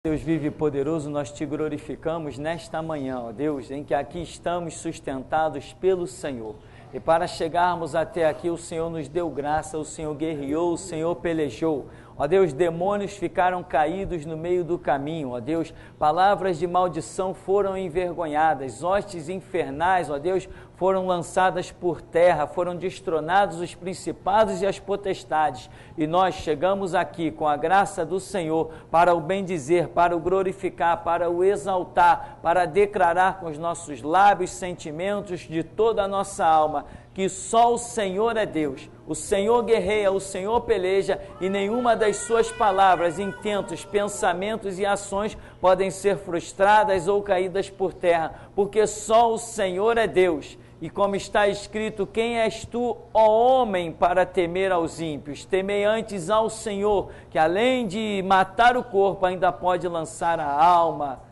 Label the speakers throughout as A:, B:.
A: Deus vive e poderoso, nós te glorificamos nesta manhã, ó Deus, em que aqui estamos sustentados pelo Senhor. E para chegarmos até aqui, o Senhor nos deu graça, o Senhor guerreou, o Senhor pelejou. Ó Deus, demônios ficaram caídos no meio do caminho, ó Deus, palavras de maldição foram envergonhadas, hostes infernais, ó Deus, foram lançadas por terra, foram destronados os principados e as potestades, e nós chegamos aqui com a graça do Senhor para o bendizer, para o glorificar, para o exaltar, para declarar com os nossos lábios sentimentos de toda a nossa alma, que só o Senhor é Deus, o Senhor guerreia, o Senhor peleja e nenhuma das suas palavras, intentos, pensamentos e ações podem ser frustradas ou caídas por terra, porque só o Senhor é Deus. E como está escrito, quem és tu, ó homem, para temer aos ímpios? Temei antes ao Senhor, que além de matar o corpo, ainda pode lançar a alma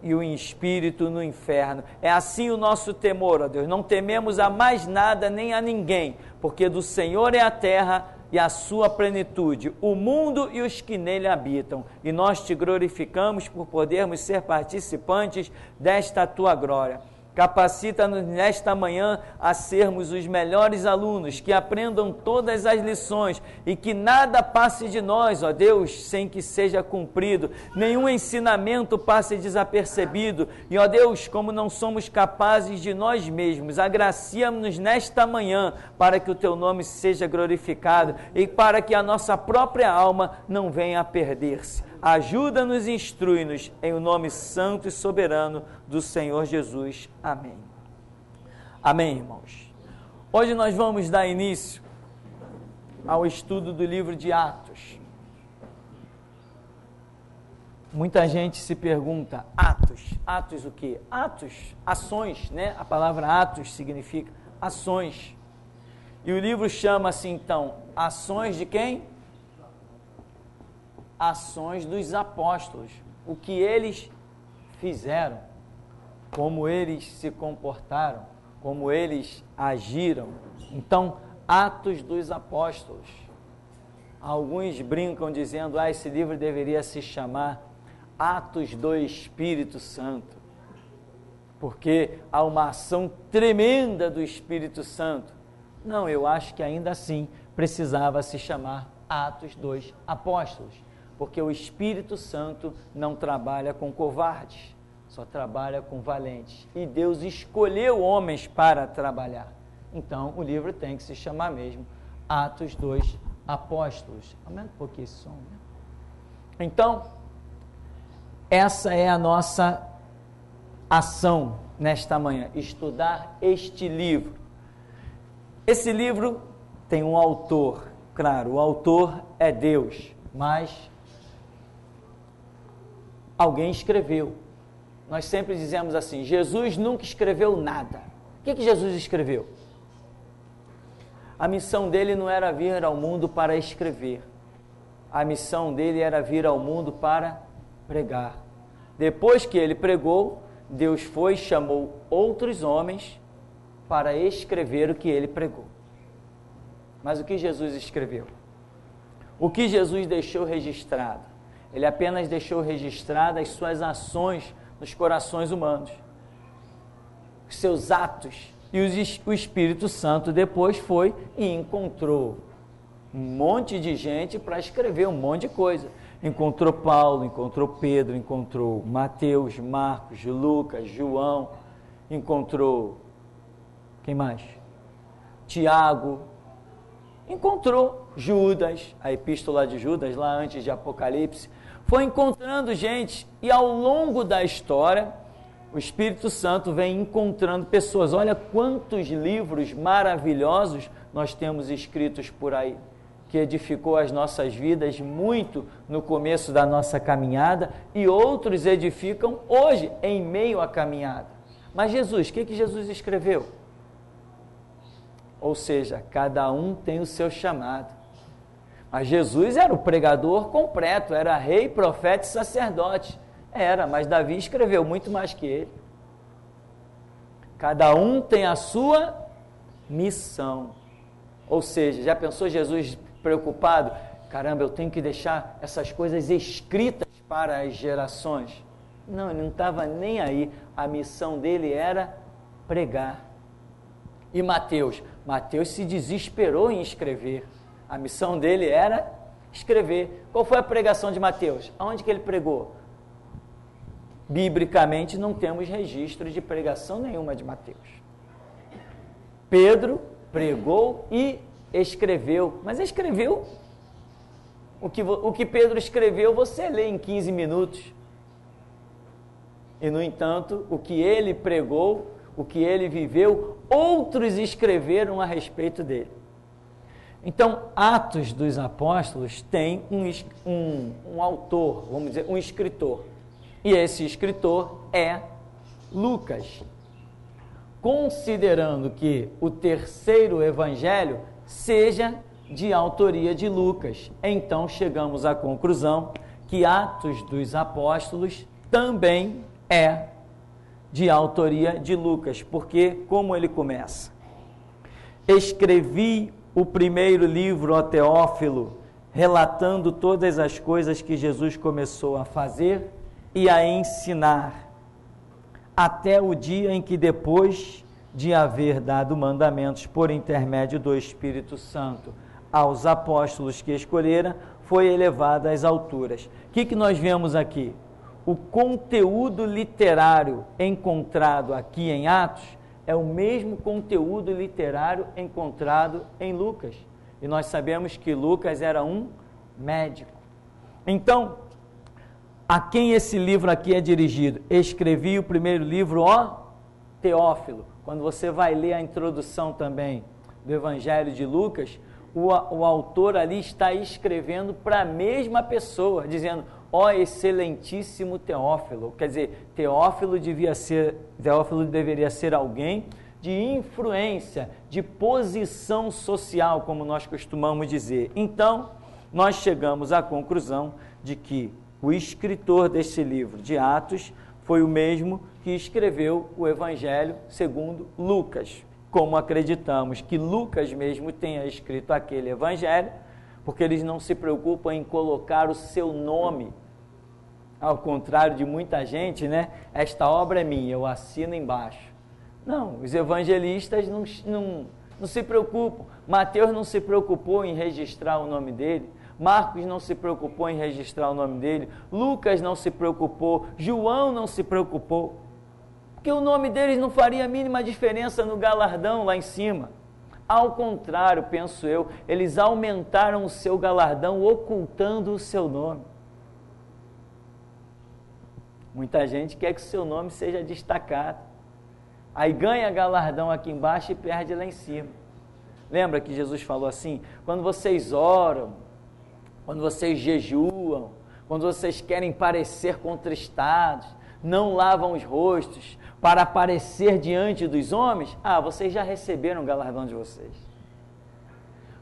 A: e o espírito no inferno. É assim o nosso temor, ó Deus. Não tememos a mais nada nem a ninguém, porque do Senhor é a terra e a sua plenitude, o mundo e os que nele habitam. E nós te glorificamos por podermos ser participantes desta tua glória. Capacita-nos nesta manhã a sermos os melhores alunos, que aprendam todas as lições e que nada passe de nós, ó Deus, sem que seja cumprido, nenhum ensinamento passe desapercebido. E, ó Deus, como não somos capazes de nós mesmos, agracia-nos nesta manhã para que o teu nome seja glorificado e para que a nossa própria alma não venha a perder-se. Ajuda-nos e instrui-nos em o nome santo e soberano do Senhor Jesus. Amém. Amém, irmãos. Hoje nós vamos dar início ao estudo do livro de Atos. Muita gente se pergunta, Atos o quê? Atos, ações, né? A palavra Atos significa ações. E o livro chama-se então, ações de quem? Ações dos apóstolos, o que eles fizeram, como eles se comportaram, como eles agiram. Então, Atos dos Apóstolos. Alguns brincam dizendo, esse livro deveria se chamar Atos do Espírito Santo, porque há uma ação tremenda do Espírito Santo. Não, eu acho que ainda assim precisava se chamar Atos dos Apóstolos, porque o Espírito Santo não trabalha com covardes, só trabalha com valentes. E Deus escolheu homens para trabalhar. Então, o livro tem que se chamar mesmo Atos dos Apóstolos. Aumenta um pouquinho esse som, né? Então, essa é a nossa ação nesta manhã, estudar este livro. Esse livro tem um autor, claro, o autor é Deus, mas alguém escreveu. Nós sempre dizemos assim, Jesus nunca escreveu nada. O que Jesus escreveu? A missão dele não era vir ao mundo para escrever. A missão dele era vir ao mundo para pregar. Depois que ele pregou, Deus foi e chamou outros homens para escrever o que ele pregou. Mas o que Jesus escreveu? O que Jesus deixou registrado? Ele apenas deixou registradas as suas ações nos corações humanos, os seus atos. E o Espírito Santo depois foi e encontrou um monte de gente para escrever um monte de coisa. Encontrou Paulo, encontrou Pedro, encontrou Mateus, Marcos, Lucas, João, encontrou, quem mais? Tiago, encontrou Judas, a epístola de Judas, lá antes de Apocalipse, foi encontrando gente, e ao longo da história, o Espírito Santo vem encontrando pessoas. Olha quantos livros maravilhosos nós temos escritos por aí, que edificou as nossas vidas muito no começo da nossa caminhada, e outros edificam hoje, em meio à caminhada. Mas Jesus, o que Jesus escreveu? Ou seja, cada um tem o seu chamado. Mas Jesus era o pregador completo, era rei, profeta e sacerdote. Era, mas Davi escreveu muito mais que ele. Cada um tem a sua missão. Ou seja, já pensou Jesus preocupado? Caramba, eu tenho que deixar essas coisas escritas para as gerações. Não, ele não estava nem aí. A missão dele era pregar. E Mateus? Mateus se desesperou em escrever. A missão dele era escrever. Qual foi a pregação de Mateus? Aonde que ele pregou? Biblicamente não temos registro de pregação nenhuma de Mateus. Pedro pregou e escreveu. Mas escreveu? O que Pedro escreveu, você lê em 15 minutos. E, no entanto, o que ele pregou, o que ele viveu, outros escreveram a respeito dele. Então, Atos dos Apóstolos tem um autor, vamos dizer, um escritor. E esse escritor é Lucas. Considerando que o terceiro evangelho seja de autoria de Lucas, então chegamos à conclusão que Atos dos Apóstolos também é de autoria de Lucas, porque como ele começa? Escrevi o primeiro livro, ó Teófilo, relatando todas as coisas que Jesus começou a fazer e a ensinar, até o dia em que, depois de haver dado mandamentos por intermédio do Espírito Santo aos apóstolos que escolhera, foi elevado às alturas. O que nós vemos aqui? O conteúdo literário encontrado aqui em Atos é o mesmo conteúdo literário encontrado em Lucas. E nós sabemos que Lucas era um médico. Então, a quem esse livro aqui é dirigido? Escrevi o primeiro livro, ó Teófilo. Quando você vai ler a introdução também do Evangelho de Lucas, o autor ali está escrevendo para a mesma pessoa, dizendo, ó excelentíssimo Teófilo. Quer dizer, Teófilo deveria ser alguém de influência, de posição social, como nós costumamos dizer. Então, nós chegamos à conclusão de que o escritor desse livro de Atos foi o mesmo que escreveu o Evangelho segundo Lucas. Como acreditamos que Lucas mesmo tenha escrito aquele Evangelho, porque eles não se preocupam em colocar o seu nome, ao contrário de muita gente, né? Esta obra é minha, eu assino embaixo. Não, os evangelistas não se preocupam. Mateus não se preocupou em registrar o nome dele, Marcos não se preocupou em registrar o nome dele, Lucas não se preocupou, João não se preocupou, porque o nome deles não faria a mínima diferença no galardão lá em cima. Ao contrário, penso eu, eles aumentaram o seu galardão ocultando o seu nome. Muita gente quer que o seu nome seja destacado. Aí ganha galardão aqui embaixo e perde lá em cima. Lembra que Jesus falou assim? Quando vocês oram, quando vocês jejuam, quando vocês querem parecer contristados, não lavam os rostos para aparecer diante dos homens, vocês já receberam o galardão de vocês.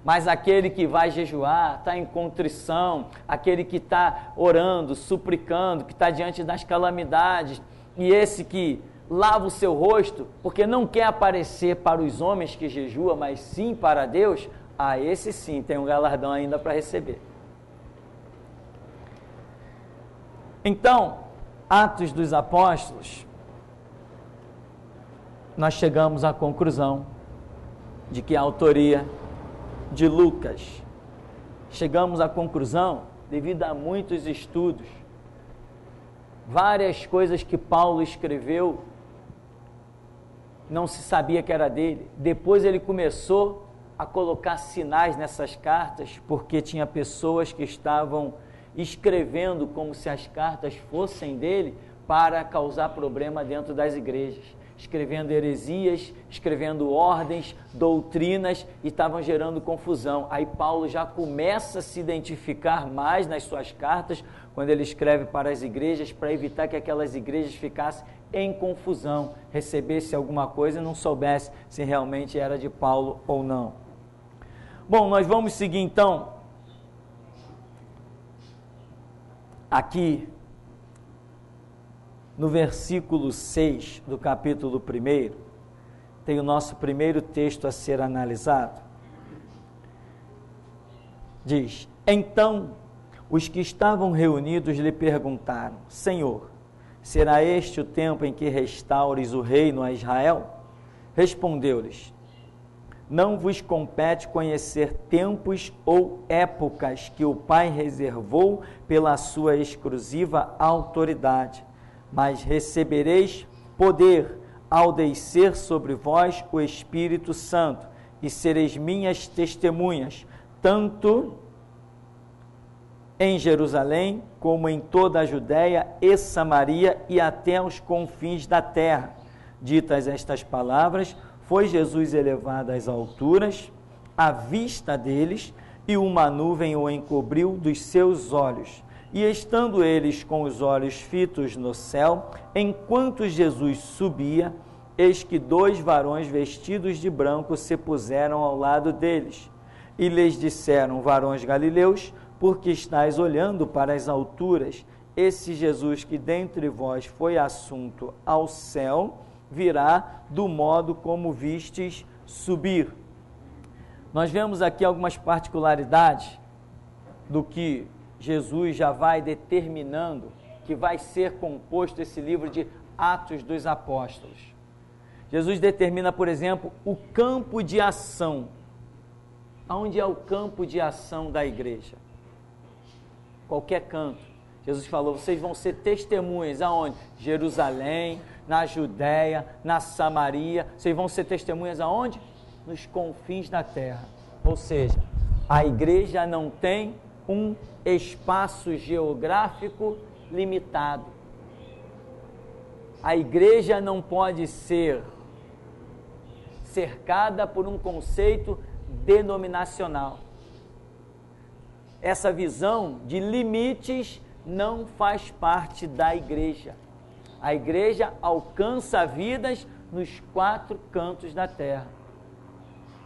A: Mas aquele que vai jejuar, está em contrição, aquele que está orando, suplicando, que está diante das calamidades, e esse que lava o seu rosto, porque não quer aparecer para os homens que jejuam, mas sim para Deus, esse sim tem um galardão ainda para receber. Então, Atos dos Apóstolos, nós chegamos à conclusão de que a autoria de Lucas, chegamos à conclusão, devido a muitos estudos, várias coisas que Paulo escreveu, não se sabia que era dele. Depois ele começou a colocar sinais nessas cartas, porque tinha pessoas que estavam escrevendo como se as cartas fossem dele para causar problema dentro das igrejas, escrevendo heresias, escrevendo ordens, doutrinas, e estavam gerando confusão. Aí Paulo já começa a se identificar mais nas suas cartas, quando ele escreve para as igrejas, para evitar que aquelas igrejas ficassem em confusão, recebesse alguma coisa e não soubesse se realmente era de Paulo ou não. Bom, nós vamos seguir então aqui no versículo 6 do capítulo 1, tem o nosso primeiro texto a ser analisado. Diz: então Os que estavam reunidos lhe perguntaram: Senhor, será este o tempo em que restaures o reino a Israel? Respondeu-lhes: Não vos compete conhecer tempos ou épocas que o Pai reservou pela sua exclusiva autoridade, mas recebereis poder ao descer sobre vós o Espírito Santo, e sereis minhas testemunhas, tanto em Jerusalém, como em toda a Judéia e Samaria e até os confins da terra. Ditas estas palavras, foi Jesus elevado às alturas, à vista deles, e uma nuvem o encobriu dos seus olhos. E estando eles com os olhos fitos no céu, enquanto Jesus subia, eis que 2 varões vestidos de branco se puseram ao lado deles. E lhes disseram: Varões galileus, porque estáis olhando para as alturas? Esse Jesus que dentre vós foi assunto ao céu, virá do modo como vistes subir. Nós vemos aqui algumas particularidades do que Jesus já vai determinando que vai ser composto esse livro de Atos dos Apóstolos. Jesus determina, por exemplo, o campo de ação. Aonde é o campo de ação da igreja? Qualquer canto. Jesus falou: vocês vão ser testemunhas. Aonde? Jerusalém, na Judéia, na Samaria. Vocês vão ser testemunhas aonde? Nos confins da terra. Ou seja, a igreja não tem um espaço geográfico limitado. A igreja não pode ser cercada por um conceito denominacional. Essa visão de limites não faz parte da igreja. A igreja alcança vidas nos 4 cantos da terra.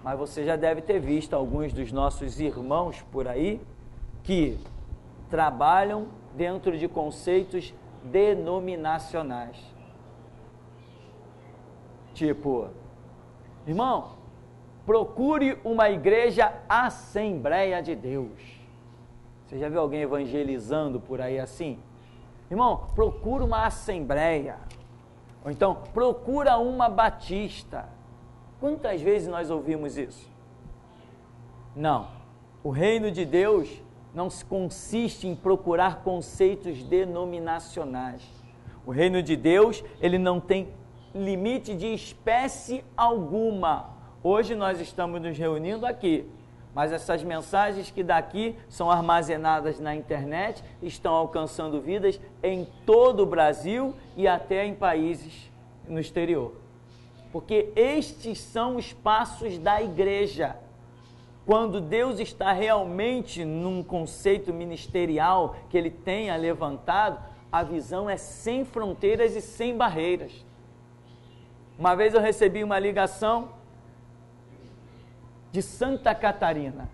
A: Mas você já deve ter visto alguns dos nossos irmãos por aí que trabalham dentro de conceitos denominacionais. Tipo, irmão, procure uma igreja Assembleia de Deus. Você já viu alguém evangelizando por aí assim? Irmão, procura uma assembleia. Ou então, procura uma batista. Quantas vezes nós ouvimos isso? Não. O reino de Deus não se consiste em procurar conceitos denominacionais. O reino de Deus, ele não tem limite de espécie alguma. Hoje nós estamos nos reunindo aqui, mas essas mensagens que daqui são armazenadas na internet estão alcançando vidas em todo o Brasil e até em países no exterior. Porque estes são os passos da igreja. Quando Deus está realmente num conceito ministerial que Ele tenha levantado, a visão é sem fronteiras e sem barreiras. Uma vez eu recebi uma ligação de Santa Catarina.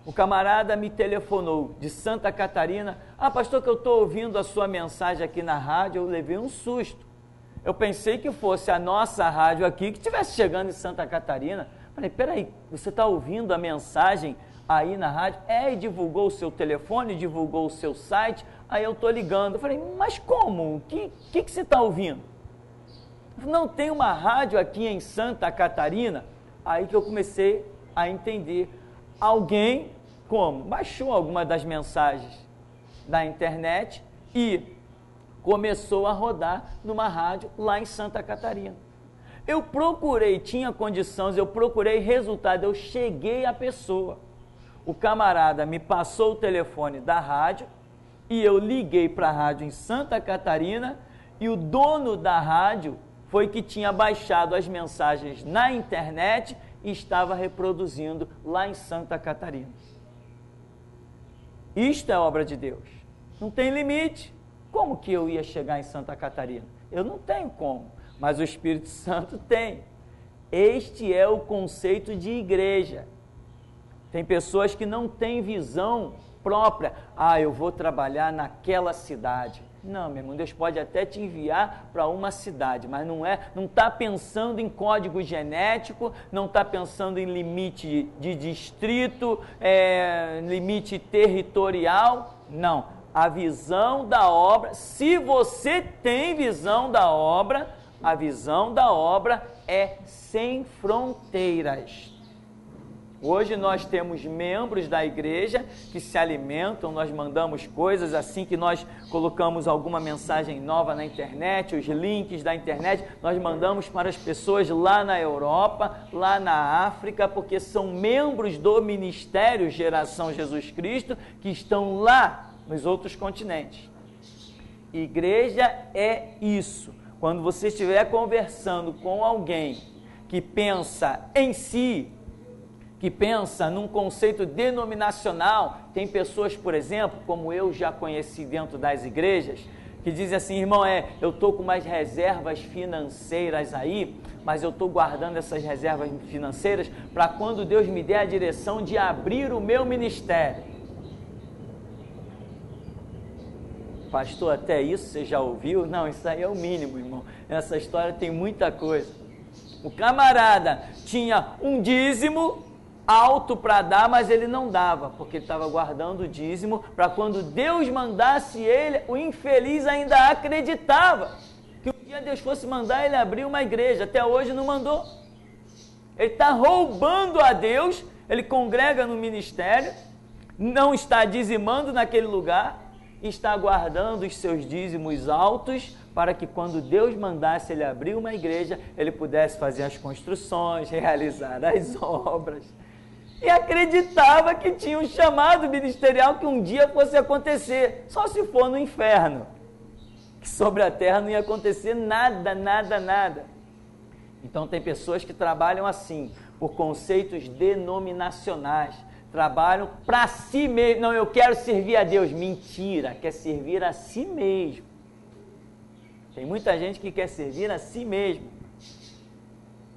A: O camarada me telefonou de Santa Catarina: pastor, que eu estou ouvindo a sua mensagem aqui na rádio. Eu levei um susto. Eu pensei que fosse a nossa rádio aqui que estivesse chegando em Santa Catarina. Falei: peraí, você está ouvindo a mensagem aí na rádio? E divulgou o seu telefone, divulgou o seu site, aí eu estou ligando. Eu falei: mas como? O que você está ouvindo? Não tem uma rádio aqui em Santa Catarina? Aí que eu comecei a entender. Alguém, como? Baixou alguma das mensagens da internet e começou a rodar numa rádio lá em Santa Catarina. Eu procurei, tinha condições, eu procurei resultado, eu cheguei à pessoa. O camarada me passou o telefone da rádio e eu liguei para a rádio em Santa Catarina e o dono da rádio foi que tinha baixado as mensagens na internet e estava reproduzindo lá em Santa Catarina. Isto é obra de Deus. Não tem limite. Como que eu ia chegar em Santa Catarina? Eu não tenho como, mas o Espírito Santo tem. Este é o conceito de igreja. Tem pessoas que não têm visão própria. Eu vou trabalhar naquela cidade. Não, meu irmão, Deus pode até te enviar para uma cidade, mas não está pensando em código genético, não está pensando em limite de distrito, limite territorial. Não, a visão da obra, se você tem visão da obra, a visão da obra é sem fronteiras. Hoje nós temos membros da igreja que se alimentam, nós mandamos coisas assim que nós colocamos alguma mensagem nova na internet, os links da internet, nós mandamos para as pessoas lá na Europa, lá na África, porque são membros do Ministério Geração Jesus Cristo que estão lá nos outros continentes. Igreja é isso. Quando você estiver conversando com alguém que pensa em si, que pensa num conceito denominacional, tem pessoas, por exemplo, como eu já conheci dentro das igrejas, que dizem assim, irmão, eu estou com umas reservas financeiras aí, mas eu estou guardando essas reservas financeiras para quando Deus me der a direção de abrir o meu ministério. Pastor, até isso você já ouviu? Não, isso aí é o mínimo, irmão. Nessa história tem muita coisa. O camarada tinha um dízimo alto para dar, mas ele não dava, porque ele estava guardando o dízimo para quando Deus mandasse ele, o infeliz ainda acreditava que um dia Deus fosse mandar ele abrir uma igreja, até hoje não mandou. Ele está roubando a Deus, ele congrega no ministério, não está dizimando naquele lugar, está guardando os seus dízimos altos para que quando Deus mandasse ele abrir uma igreja, ele pudesse fazer as construções, realizar as obras. E acreditava que tinha um chamado ministerial que um dia fosse acontecer, só se for no inferno, que sobre a terra não ia acontecer nada, nada, nada. Então tem pessoas que trabalham assim, por conceitos denominacionais, trabalham para si mesmo. Não, eu quero servir a Deus. Mentira, quer servir a si mesmo. Tem muita gente que quer servir a si mesmo.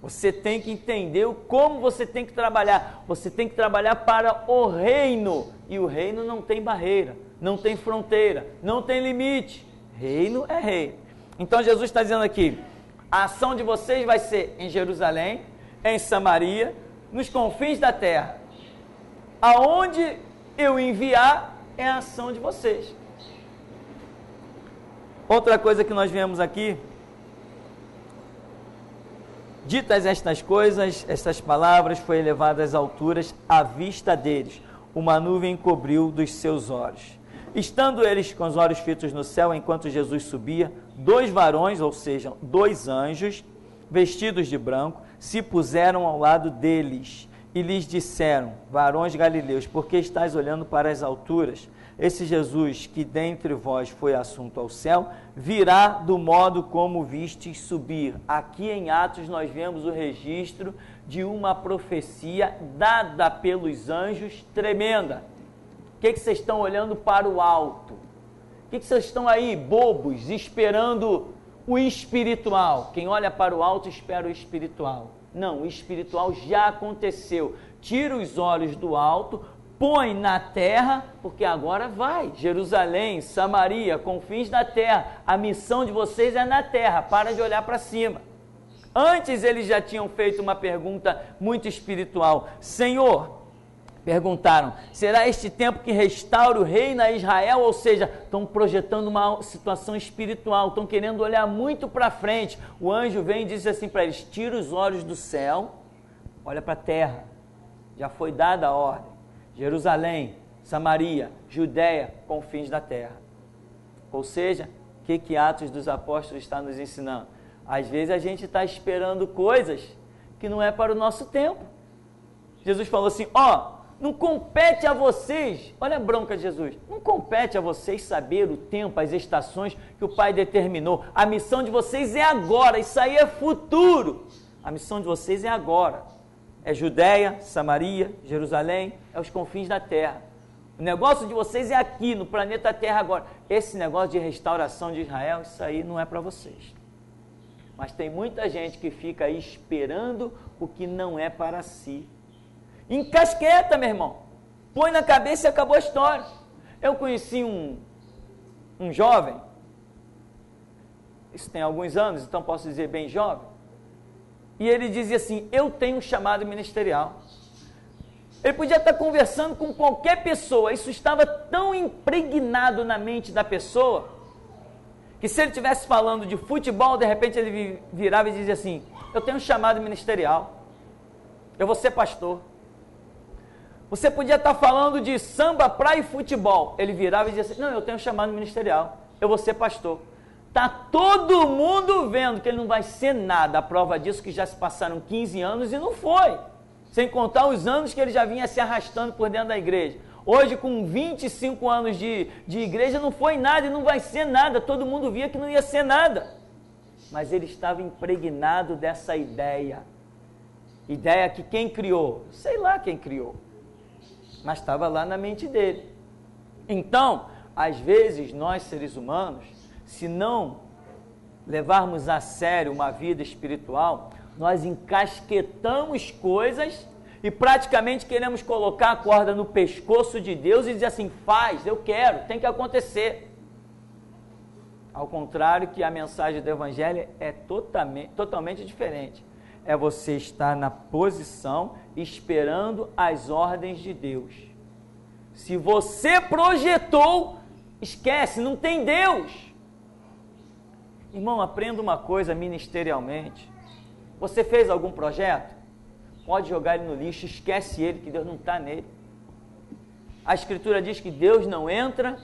A: Você tem que entender como você tem que trabalhar. Você tem que trabalhar para o reino. E o reino não tem barreira, não tem fronteira, não tem limite. Reino é reino. Então Jesus está dizendo aqui, a ação de vocês vai ser em Jerusalém, em Samaria, nos confins da terra. Aonde eu enviar é a ação de vocês. Outra coisa que nós vemos aqui, ditas estas coisas, estas palavras, foi elevada às alturas à vista deles. Uma nuvem cobriu dos seus olhos. Estando eles com os olhos fitos no céu, enquanto Jesus subia, 2 varões, ou seja, 2 anjos, vestidos de branco, se puseram ao lado deles e lhes disseram, varões galileus, por que estáis olhando para as alturas? Esse Jesus que dentre vós foi assunto ao céu, virá do modo como vistes subir. Aqui em Atos nós vemos o registro de uma profecia dada pelos anjos tremenda. O que vocês estão olhando para o alto? O que vocês estão aí, bobos, esperando o espiritual? Quem olha para o alto espera o espiritual. Não, o espiritual já aconteceu. Tira os olhos do alto, põe na terra, porque agora vai. Jerusalém, Samaria, confins da terra. A missão de vocês é na terra, para de olhar para cima. Antes eles já tinham feito uma pergunta muito espiritual. Senhor, perguntaram, será este tempo que restaura o reino a Israel? Ou seja, estão projetando uma situação espiritual, estão querendo olhar muito para frente. O anjo vem e diz assim para eles, tira os olhos do céu, olha para a terra. Já foi dada a ordem. Jerusalém, Samaria, Judéia, confins da terra. Ou seja, o que Atos dos Apóstolos está nos ensinando? Às vezes a gente está esperando coisas que não é para o nosso tempo. Jesus falou assim, não compete a vocês, olha a bronca de Jesus, não compete a vocês saber o tempo, as estações que o Pai determinou. A missão de vocês é agora, isso aí é futuro. A missão de vocês é agora. É Judéia, Samaria, Jerusalém, é os confins da terra. O negócio de vocês é aqui, no planeta Terra agora. Esse negócio de restauração de Israel, isso aí não é para vocês. Mas tem muita gente que fica aí esperando o que não é para si. Encasqueta, meu irmão. Põe na cabeça e acabou a história. Eu conheci um jovem, isso tem alguns anos, então posso dizer bem jovem, e ele dizia assim, eu tenho um chamado ministerial. Ele podia estar conversando com qualquer pessoa. Isso estava tão impregnado na mente da pessoa, que se ele estivesse falando de futebol, de repente ele virava e dizia assim: eu tenho um chamado ministerial, eu vou ser pastor. Você podia estar falando de samba, praia e futebol. Ele virava e dizia assim: não, eu tenho um chamado ministerial, eu vou ser pastor. Está todo mundo vendo que ele não vai ser nada. A prova disso que já se passaram 15 anos e não foi. Sem contar os anos que ele já vinha se arrastando por dentro da igreja. Hoje, com 25 anos de igreja, não foi nada e não vai ser nada. Todo mundo via que não ia ser nada. Mas ele estava impregnado dessa ideia. Ideia que quem criou? Sei lá quem criou. Mas estava lá na mente dele. Então, às vezes, nós seres humanos, se não levarmos a sério uma vida espiritual, nós encasquetamos coisas e praticamente queremos colocar a corda no pescoço de Deus e dizer assim: faz, eu quero, tem que acontecer. Ao contrário, que a mensagem do Evangelho é totalmente diferente. É você estar na posição esperando as ordens de Deus. Se você projetou, esquece, não tem Deus. Irmão, aprenda uma coisa ministerialmente. Você fez algum projeto? Pode jogar ele no lixo, esquece ele, que Deus não está nele. A Escritura diz que Deus não entra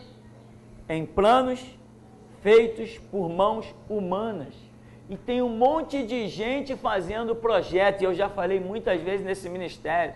A: em planos feitos por mãos humanas. E tem um monte de gente fazendo projeto, e eu já falei muitas vezes nesse ministério.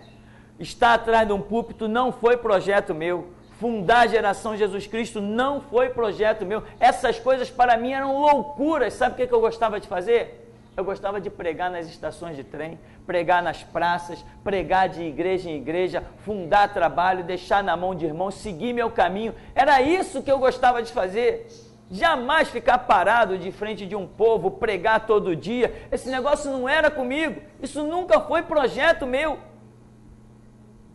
A: Estar atrás de um púlpito não foi projeto meu. Fundar a Geração Jesus Cristo não foi projeto meu. Essas coisas para mim eram loucuras. Sabe o que eu gostava de fazer? Eu gostava de pregar nas estações de trem, pregar nas praças, pregar de igreja em igreja, fundar trabalho, deixar na mão de irmãos, seguir meu caminho. Era isso que eu gostava de fazer. Jamais ficar parado de frente de um povo, pregar todo dia. Esse negócio não era comigo. Isso nunca foi projeto meu.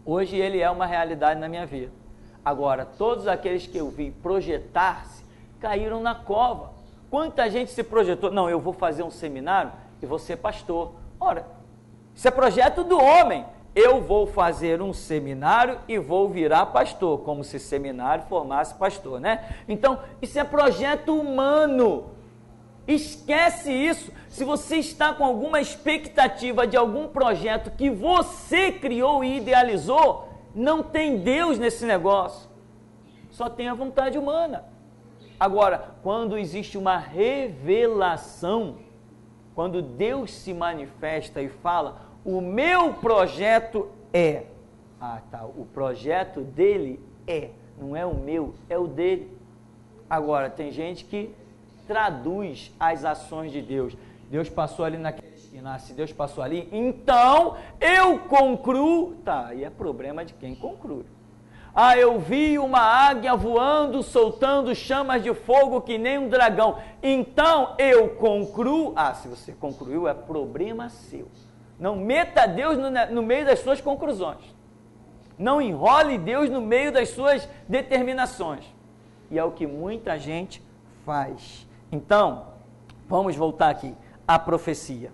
A: Hoje ele é uma realidade na minha vida. Agora, todos aqueles que eu vi projetar-se, caíram na cova. Quanta gente se projetou? Não, eu vou fazer um seminário e vou ser pastor. Ora, isso é projeto do homem. Eu vou fazer um seminário e vou virar pastor, como se seminário formasse pastor, né? Então, isso é projeto humano. Esquece isso. Se você está com alguma expectativa de algum projeto que você criou e idealizou, não tem Deus nesse negócio. Só tem a vontade humana. Agora, quando existe uma revelação, quando Deus se manifesta e fala: o meu projeto é. Ah, tá. O projeto dele é. Não é o meu, é o dele. Agora, tem gente que traduz as ações de Deus. Deus passou ali naquela esquina. Se Deus passou ali, então eu concluo. Tá, e é problema de quem conclui. Ah, eu vi uma águia voando, soltando chamas de fogo que nem um dragão. Então eu concluo. Ah, se você concluiu, é problema seu. Não meta Deus no meio das suas conclusões. Não enrole Deus no meio das suas determinações. E é o que muita gente faz. Então, vamos voltar aqui à profecia.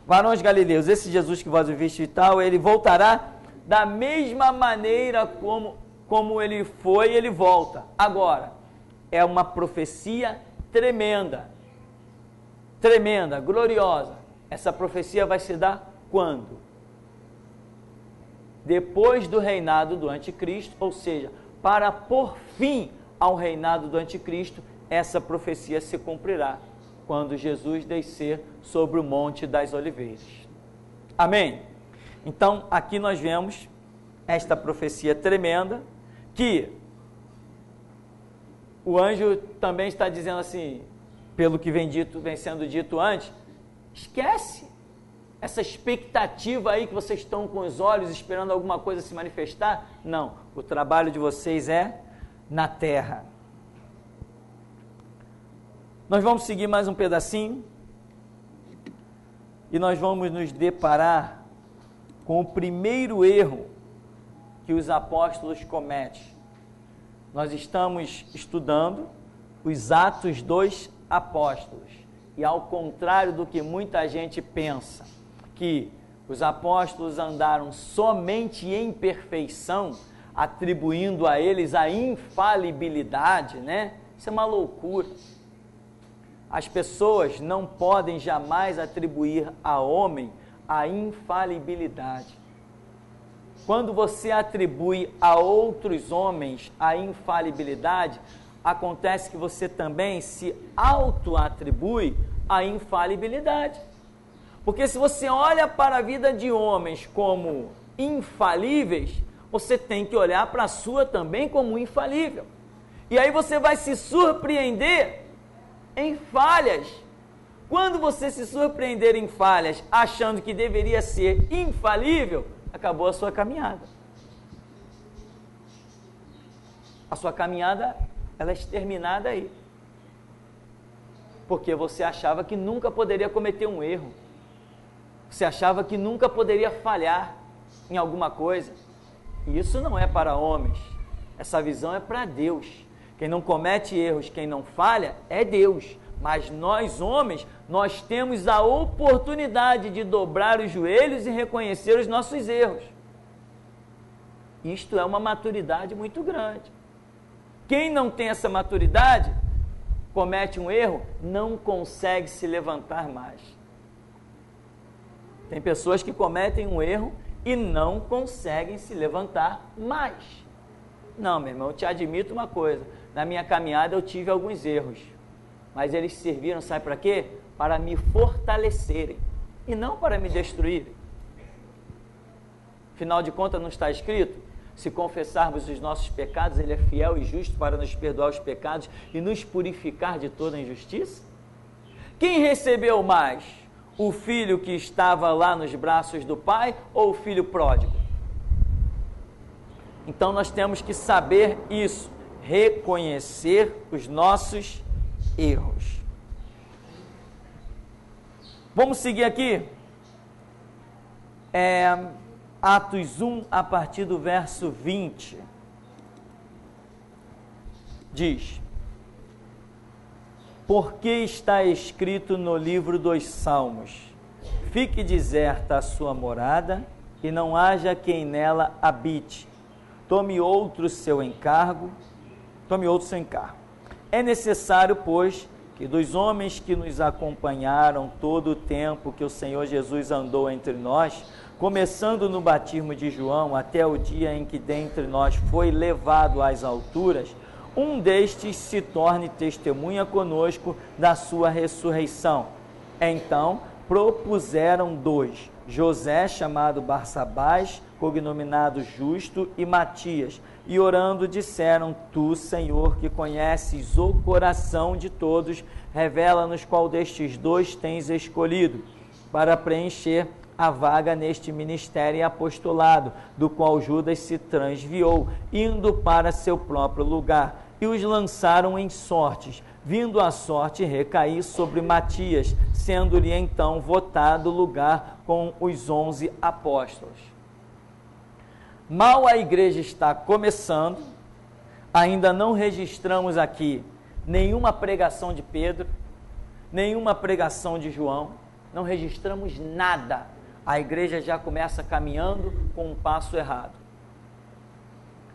A: Varões galileus, esse Jesus que vós ouviste e tal, ele voltará da mesma maneira como ele foi, ele volta. Agora, é uma profecia tremenda, gloriosa. Essa profecia vai se dar quando? Depois do reinado do anticristo, ou seja, para pôr fim ao reinado do anticristo, essa profecia se cumprirá quando Jesus descer sobre o Monte das Oliveiras. Amém? Então, aqui nós vemos esta profecia tremenda, que o anjo também está dizendo assim, pelo que vem sendo dito antes: esquece essa expectativa aí que vocês estão com os olhos esperando alguma coisa se manifestar. Não, o trabalho de vocês é na terra. Nós vamos seguir mais um pedacinho e nós vamos nos deparar com o primeiro erro que os apóstolos cometem. Nós estamos estudando os Atos dos Apóstolos e, ao contrário do que muita gente pensa, que os apóstolos andaram somente em perfeição, atribuindo a eles a infalibilidade, né? Isso é uma loucura. As pessoas não podem jamais atribuir a homem a infalibilidade. Quando você atribui a outros homens a infalibilidade, acontece que você também se auto-atribui a infalibilidade. Porque se você olha para a vida de homens como infalíveis, você tem que olhar para a sua também como infalível. E aí você vai se surpreender em falhas. Quando você se surpreender em falhas, achando que deveria ser infalível, acabou a sua caminhada. A sua caminhada, ela é exterminada aí. Porque você achava que nunca poderia cometer um erro. Você achava que nunca poderia falhar em alguma coisa. E isso não é para homens. Essa visão é para Deus. Quem não comete erros, quem não falha, é Deus. Mas nós, homens, nós temos a oportunidade de dobrar os joelhos e reconhecer os nossos erros. Isto é uma maturidade muito grande. Quem não tem essa maturidade, comete um erro, não consegue se levantar mais. Tem pessoas que cometem um erro e não conseguem se levantar mais. Não, meu irmão, eu te admito uma coisa. Na minha caminhada eu tive alguns erros. Mas eles serviram, sabe para quê? Para me fortalecerem. E não para me destruírem. Afinal de contas, não está escrito? Se confessarmos os nossos pecados, Ele é fiel e justo para nos perdoar os pecados e nos purificar de toda injustiça? Quem recebeu mais? O filho que estava lá nos braços do pai ou o filho pródigo? Então nós temos que saber isso, reconhecer os nossos erros. Vamos seguir aqui? Atos 1, a partir do verso 20. Diz: porque está escrito no livro dos Salmos: fique deserta a sua morada, e não haja quem nela habite. Tome outro seu encargo. É necessário, pois, que dos homens que nos acompanharam todo o tempo que o Senhor Jesus andou entre nós, começando no batismo de João até o dia em que dentre nós foi levado às alturas, um destes se torne testemunha conosco da sua ressurreição. Então propuseram 2, José, chamado Barsabás, cognominado Justo, e Matias, e orando disseram: tu, Senhor, que conheces o coração de todos, revela-nos qual destes 2 tens escolhido, para preencher a vaga neste ministério e apostolado, do qual Judas se transviou, indo para seu próprio lugar. E os lançaram em sortes, vindo a sorte recair sobre Matias, sendo-lhe então votado lugar com os 11 apóstolos. Mal a igreja está começando, ainda não registramos aqui nenhuma pregação de Pedro, nenhuma pregação de João, não registramos nada. A igreja já começa caminhando com um passo errado.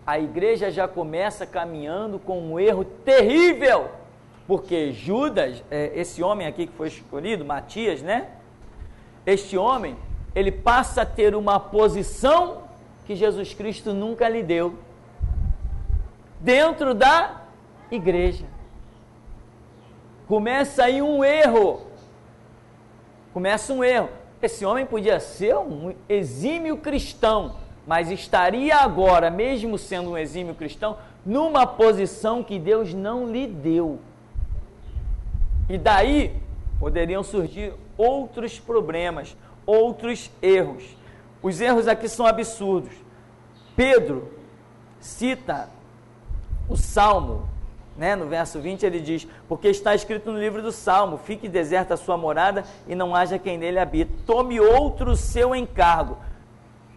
A: A igreja já começa caminhando com um erro terrível, porque Judas, esse homem aqui que foi escolhido, Matias, né? Este homem, ele passa a ter uma posição que Jesus Cristo nunca lhe deu, dentro da igreja. Começa aí um erro. Esse homem podia ser um exímio cristão, mas estaria agora, mesmo sendo um exímio cristão, numa posição que Deus não lhe deu. E daí poderiam surgir outros problemas, outros erros. Os erros aqui são absurdos. Pedro cita o Salmo, né? No verso 20 ele diz: porque está escrito no livro do Salmo: fique deserta a sua morada e não haja quem nele habite. Tome outro seu encargo.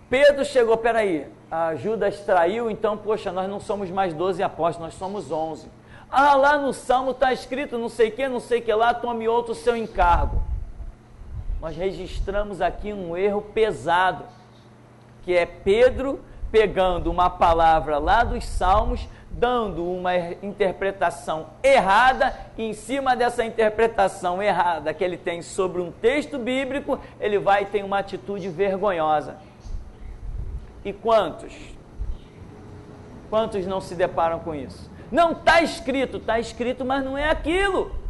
A: Pedro chegou, peraí, Judas traiu, então, poxa, nós não somos mais 12 apóstolos, nós somos 11. Lá no Salmo está escrito não sei o que lá, tome outro seu encargo. nós registramos aqui um erro pesado, que é Pedro pegando uma palavra lá dos Salmos, dando uma interpretação errada, e em cima dessa interpretação errada que ele tem sobre um texto bíblico, ele vai e tem uma atitude vergonhosa. E quantos não se deparam com isso? Não está escrito, mas não é aquilo.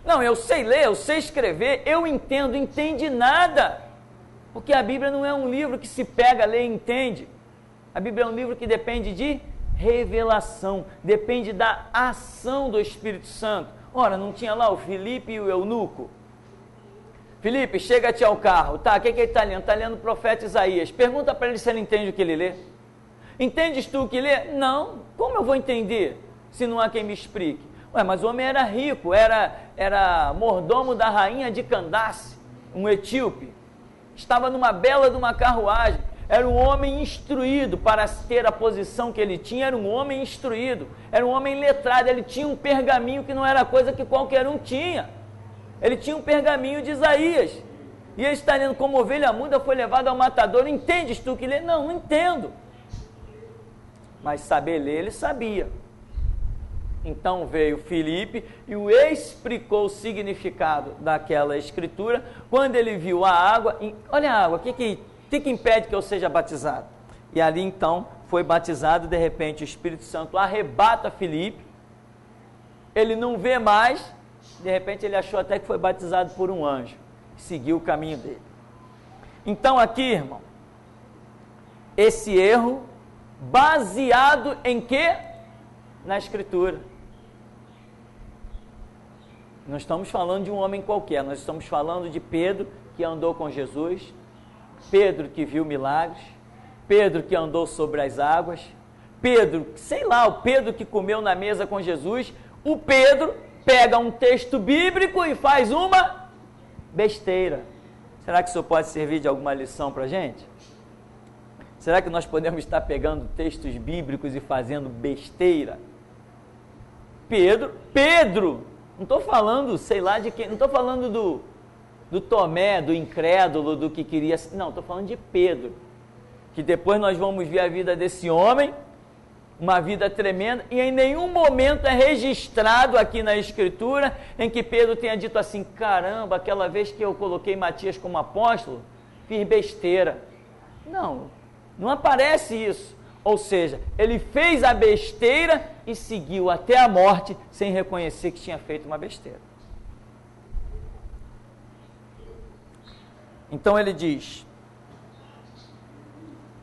A: Não, eu sei ler, eu sei escrever, eu entendo, entende nada. Porque a Bíblia não é um livro que se pega, lê e entende. A Bíblia é um livro que depende de revelação, depende da ação do Espírito Santo. Ora, não tinha lá o Filipe e o eunuco? Filipe, chega-te ao carro. Tá, o que ele está lendo? Está lendo o profeta Isaías. Pergunta para ele se ele entende o que ele lê. Entendes tu o que lê? Não. Como eu vou entender se não há quem me explique? Ué, mas o homem era rico, era mordomo da rainha de Candace, um etíope. Estava numa bela de uma carruagem. Era um homem instruído para ter a posição que ele tinha, era um homem instruído, era um homem letrado, ele tinha um pergaminho que não era coisa que qualquer um tinha. Ele tinha um pergaminho de Isaías. E ele está lendo: como ovelha muda foi levado ao matador. Entendes tu que lê? Não, não entendo. Mas saber ler, ele sabia. Então veio Filipe e o explicou o significado daquela escritura. Quando ele viu a água, olha a água, o que impede que eu seja batizado? E ali então foi batizado. De repente o Espírito Santo arrebata Filipe, ele não vê mais, de repente ele achou até que foi batizado por um anjo, seguiu o caminho dele. Então aqui, irmão, esse erro baseado em quê? Na Escritura. Não estamos falando de um homem qualquer, nós estamos falando de Pedro, que andou com Jesus, Pedro que viu milagres, Pedro que andou sobre as águas, Pedro, sei lá, o Pedro que comeu na mesa com Jesus. O Pedro pega um texto bíblico e faz uma besteira. Será que isso pode servir de alguma lição para a gente? Será que nós podemos estar pegando textos bíblicos e fazendo besteira? Pedro, não estou falando, sei lá de quem, não estou falando do Tomé, do incrédulo, do que queria, não, estou falando de Pedro, que depois nós vamos ver a vida desse homem, uma vida tremenda, e em nenhum momento é registrado aqui na Escritura em que Pedro tenha dito assim: caramba, aquela vez que eu coloquei Matias como apóstolo, fiz besteira. Não aparece isso. Ou seja, ele fez a besteira e seguiu até a morte sem reconhecer que tinha feito uma besteira. Então ele diz: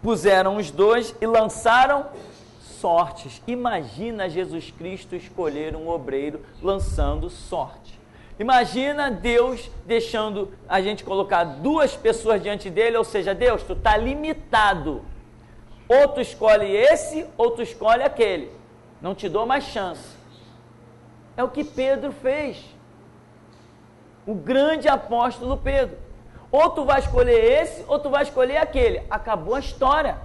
A: puseram os dois e lançaram sortes. Imagina Jesus Cristo escolher um obreiro lançando sorte. Imagina Deus deixando a gente colocar duas pessoas diante dele, ou seja, Deus, tu está limitado. Ou tu escolhe esse, ou tu escolhe aquele. Não te dou mais chance. É o que Pedro fez. O grande apóstolo Pedro. Ou tu vai escolher esse, ou tu vai escolher aquele. Acabou a história.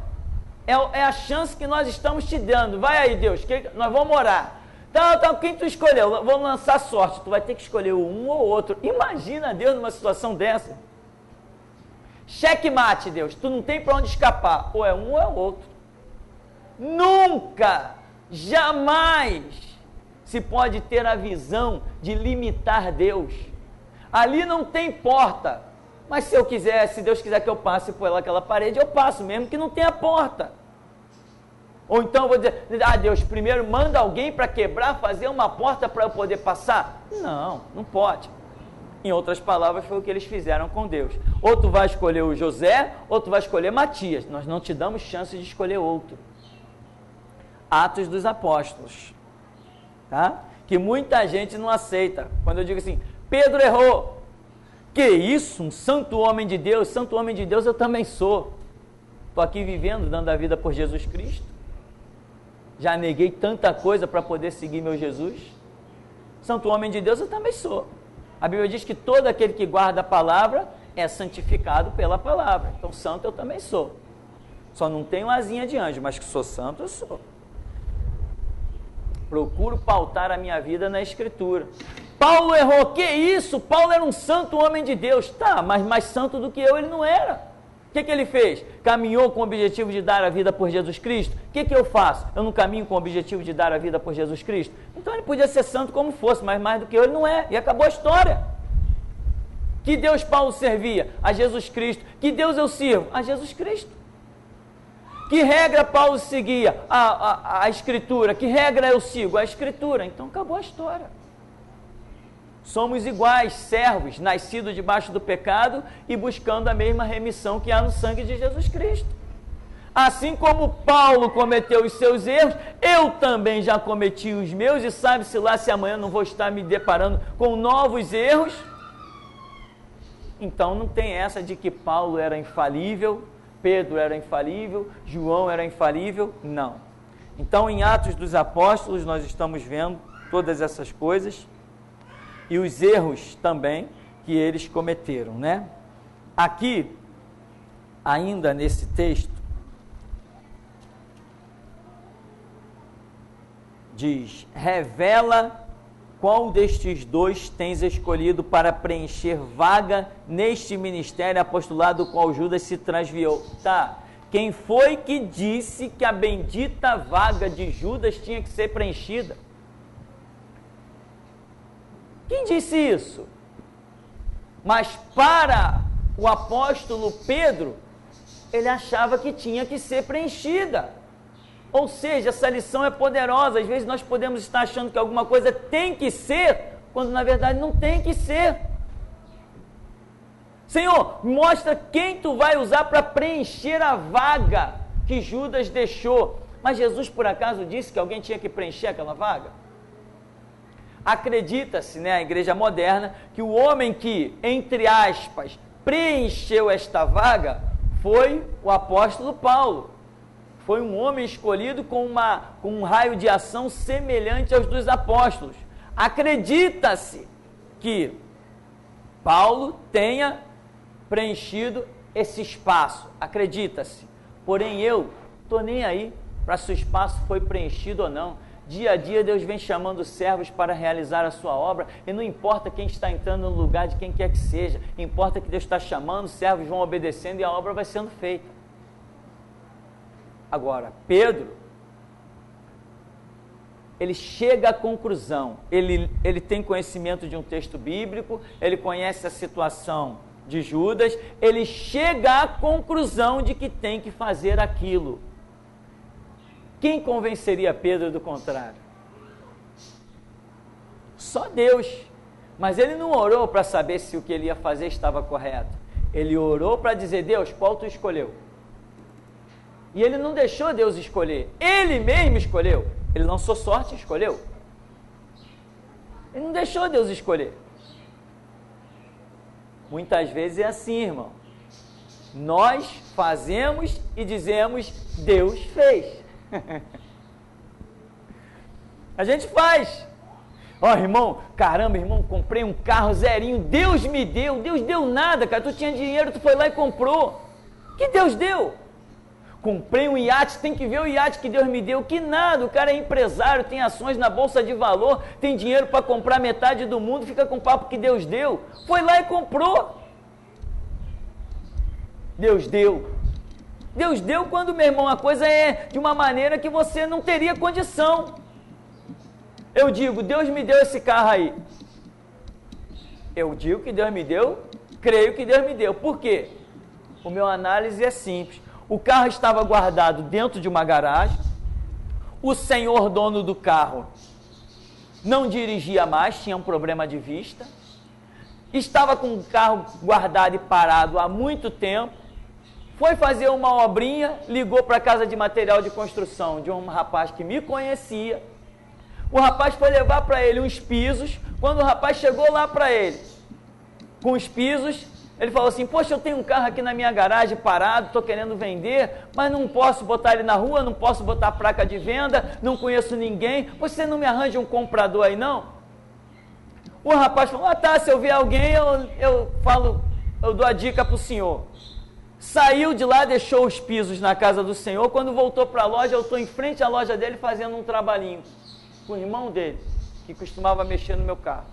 A: É a chance que nós estamos te dando. Vai aí, Deus, nós vamos orar. Então, quem tu escolheu? Vamos lançar sorte. Tu vai ter que escolher um ou outro. Imagina Deus numa situação dessa. Checkmate, Deus, tu não tem para onde escapar, ou é um ou é o outro. Nunca, jamais se pode ter a visão de limitar Deus. Ali não tem porta, mas se eu quiser, se Deus quiser que eu passe por aquela parede, eu passo, mesmo que não tenha porta. Ou então eu vou dizer: ah, Deus, primeiro manda alguém para quebrar, fazer uma porta para eu poder passar. Não pode. Em outras palavras, foi o que eles fizeram com Deus. Ou tu vai escolher o José, ou tu vai escolher Matias. Nós não te damos chance de escolher outro. Atos dos Apóstolos. Tá? Que muita gente não aceita. Quando eu digo assim: Pedro errou. Que isso? Um santo homem de Deus? Santo homem de Deus eu também sou. Estou aqui vivendo, dando a vida por Jesus Cristo. Já neguei tanta coisa para poder seguir meu Jesus. Santo homem de Deus eu também sou. A Bíblia diz que todo aquele que guarda a palavra é santificado pela palavra. Então, santo eu também sou. Só não tenho asinha de anjo, mas que sou santo, eu sou. Procuro pautar a minha vida na Escritura. Paulo errou. Que isso? Paulo era um santo homem de Deus. Tá, mas mais santo do que eu ele não era. O que ele fez? Caminhou com o objetivo de dar a vida por Jesus Cristo? O que eu faço? Eu não caminho com o objetivo de dar a vida por Jesus Cristo? Então ele podia ser santo como fosse, mas mais do que eu ele não é. E acabou a história. Que Deus Paulo servia? A Jesus Cristo. Que Deus eu sirvo? A Jesus Cristo. Que regra Paulo seguia? A Escritura. Que regra eu sigo? A Escritura. Então acabou a história. Somos iguais, servos, nascidos debaixo do pecado e buscando a mesma remissão que há no sangue de Jesus Cristo. Assim como Paulo cometeu os seus erros, eu também já cometi os meus e sabe-se lá se amanhã não vou estar me deparando com novos erros. Então não tem essa de que Paulo era infalível, Pedro era infalível, João era infalível, não. Então em Atos dos Apóstolos nós estamos vendo todas essas coisas e os erros também que eles cometeram, né? Aqui, ainda nesse texto, diz, revela qual destes dois tens escolhido para preencher vaga neste ministério apostolado do qual Judas se transviou. Tá, quem foi que disse que a bendita vaga de Judas tinha que ser preenchida? Quem disse isso? Mas para o apóstolo Pedro, ele achava que tinha que ser preenchida. Ou seja, essa lição é poderosa. Às vezes nós podemos estar achando que alguma coisa tem que ser, quando na verdade não tem que ser. Senhor, mostra quem tu vai usar para preencher a vaga que Judas deixou. Mas Jesus por acaso disse que alguém tinha que preencher aquela vaga? Acredita-se, né, a igreja moderna, que o homem que, entre aspas, preencheu esta vaga foi o apóstolo Paulo. Foi um homem escolhido com um raio de ação semelhante aos dos apóstolos. Acredita-se que Paulo tenha preenchido esse espaço. Acredita-se. Porém, eu estou nem aí para se o espaço foi preenchido ou não. Dia a dia Deus vem chamando servos para realizar a sua obra e não importa quem está entrando no lugar de quem quer que seja, importa que Deus está chamando, servos vão obedecendo e a obra vai sendo feita. Agora, Pedro, ele chega à conclusão, ele tem conhecimento de um texto bíblico, ele conhece a situação de Judas, ele chega à conclusão de que tem que fazer aquilo. Quem convenceria Pedro do contrário? Só Deus. Mas ele não orou para saber se o que ele ia fazer estava correto. Ele orou para dizer, Deus, qual tu escolheu? E ele não deixou Deus escolher. Ele mesmo escolheu. Ele lançou sorte e escolheu. Ele não deixou Deus escolher. Muitas vezes é assim, irmão. Nós fazemos e dizemos, Deus fez. A gente faz. Ó, irmão, caramba, irmão, comprei um carro zerinho, Deus me deu. Deus deu nada, cara, tu tinha dinheiro, tu foi lá e comprou. Que Deus deu? Comprei um iate, tem que ver o iate que Deus me deu. Que nada, o cara é empresário, tem ações na bolsa de valor, tem dinheiro para comprar metade do mundo, fica com o papo que Deus deu. Foi lá e comprou. Deus deu. Deus deu quando, meu irmão, a coisa é de uma maneira que você não teria condição. Eu digo, Deus me deu esse carro aí. Eu digo que Deus me deu, creio que Deus me deu. Por quê? O meu análise é simples. O carro estava guardado dentro de uma garagem. O senhor dono do carro não dirigia mais, tinha um problema de vista. Estava com o carro guardado e parado há muito tempo. Foi fazer uma obrinha, ligou para a casa de material de construção de um rapaz que me conhecia. O rapaz foi levar para ele uns pisos. Quando o rapaz chegou lá para ele, com os pisos, ele falou assim, poxa, eu tenho um carro aqui na minha garagem parado, estou querendo vender, mas não posso botar ele na rua, não posso botar placa de venda, não conheço ninguém, você não me arranja um comprador aí não? O rapaz falou, tá, se eu ver alguém, eu dou a dica para o senhor. Saiu de lá, deixou os pisos na casa do senhor, quando voltou para a loja, eu estou em frente à loja dele fazendo um trabalhinho com o irmão dele, que costumava mexer no meu carro.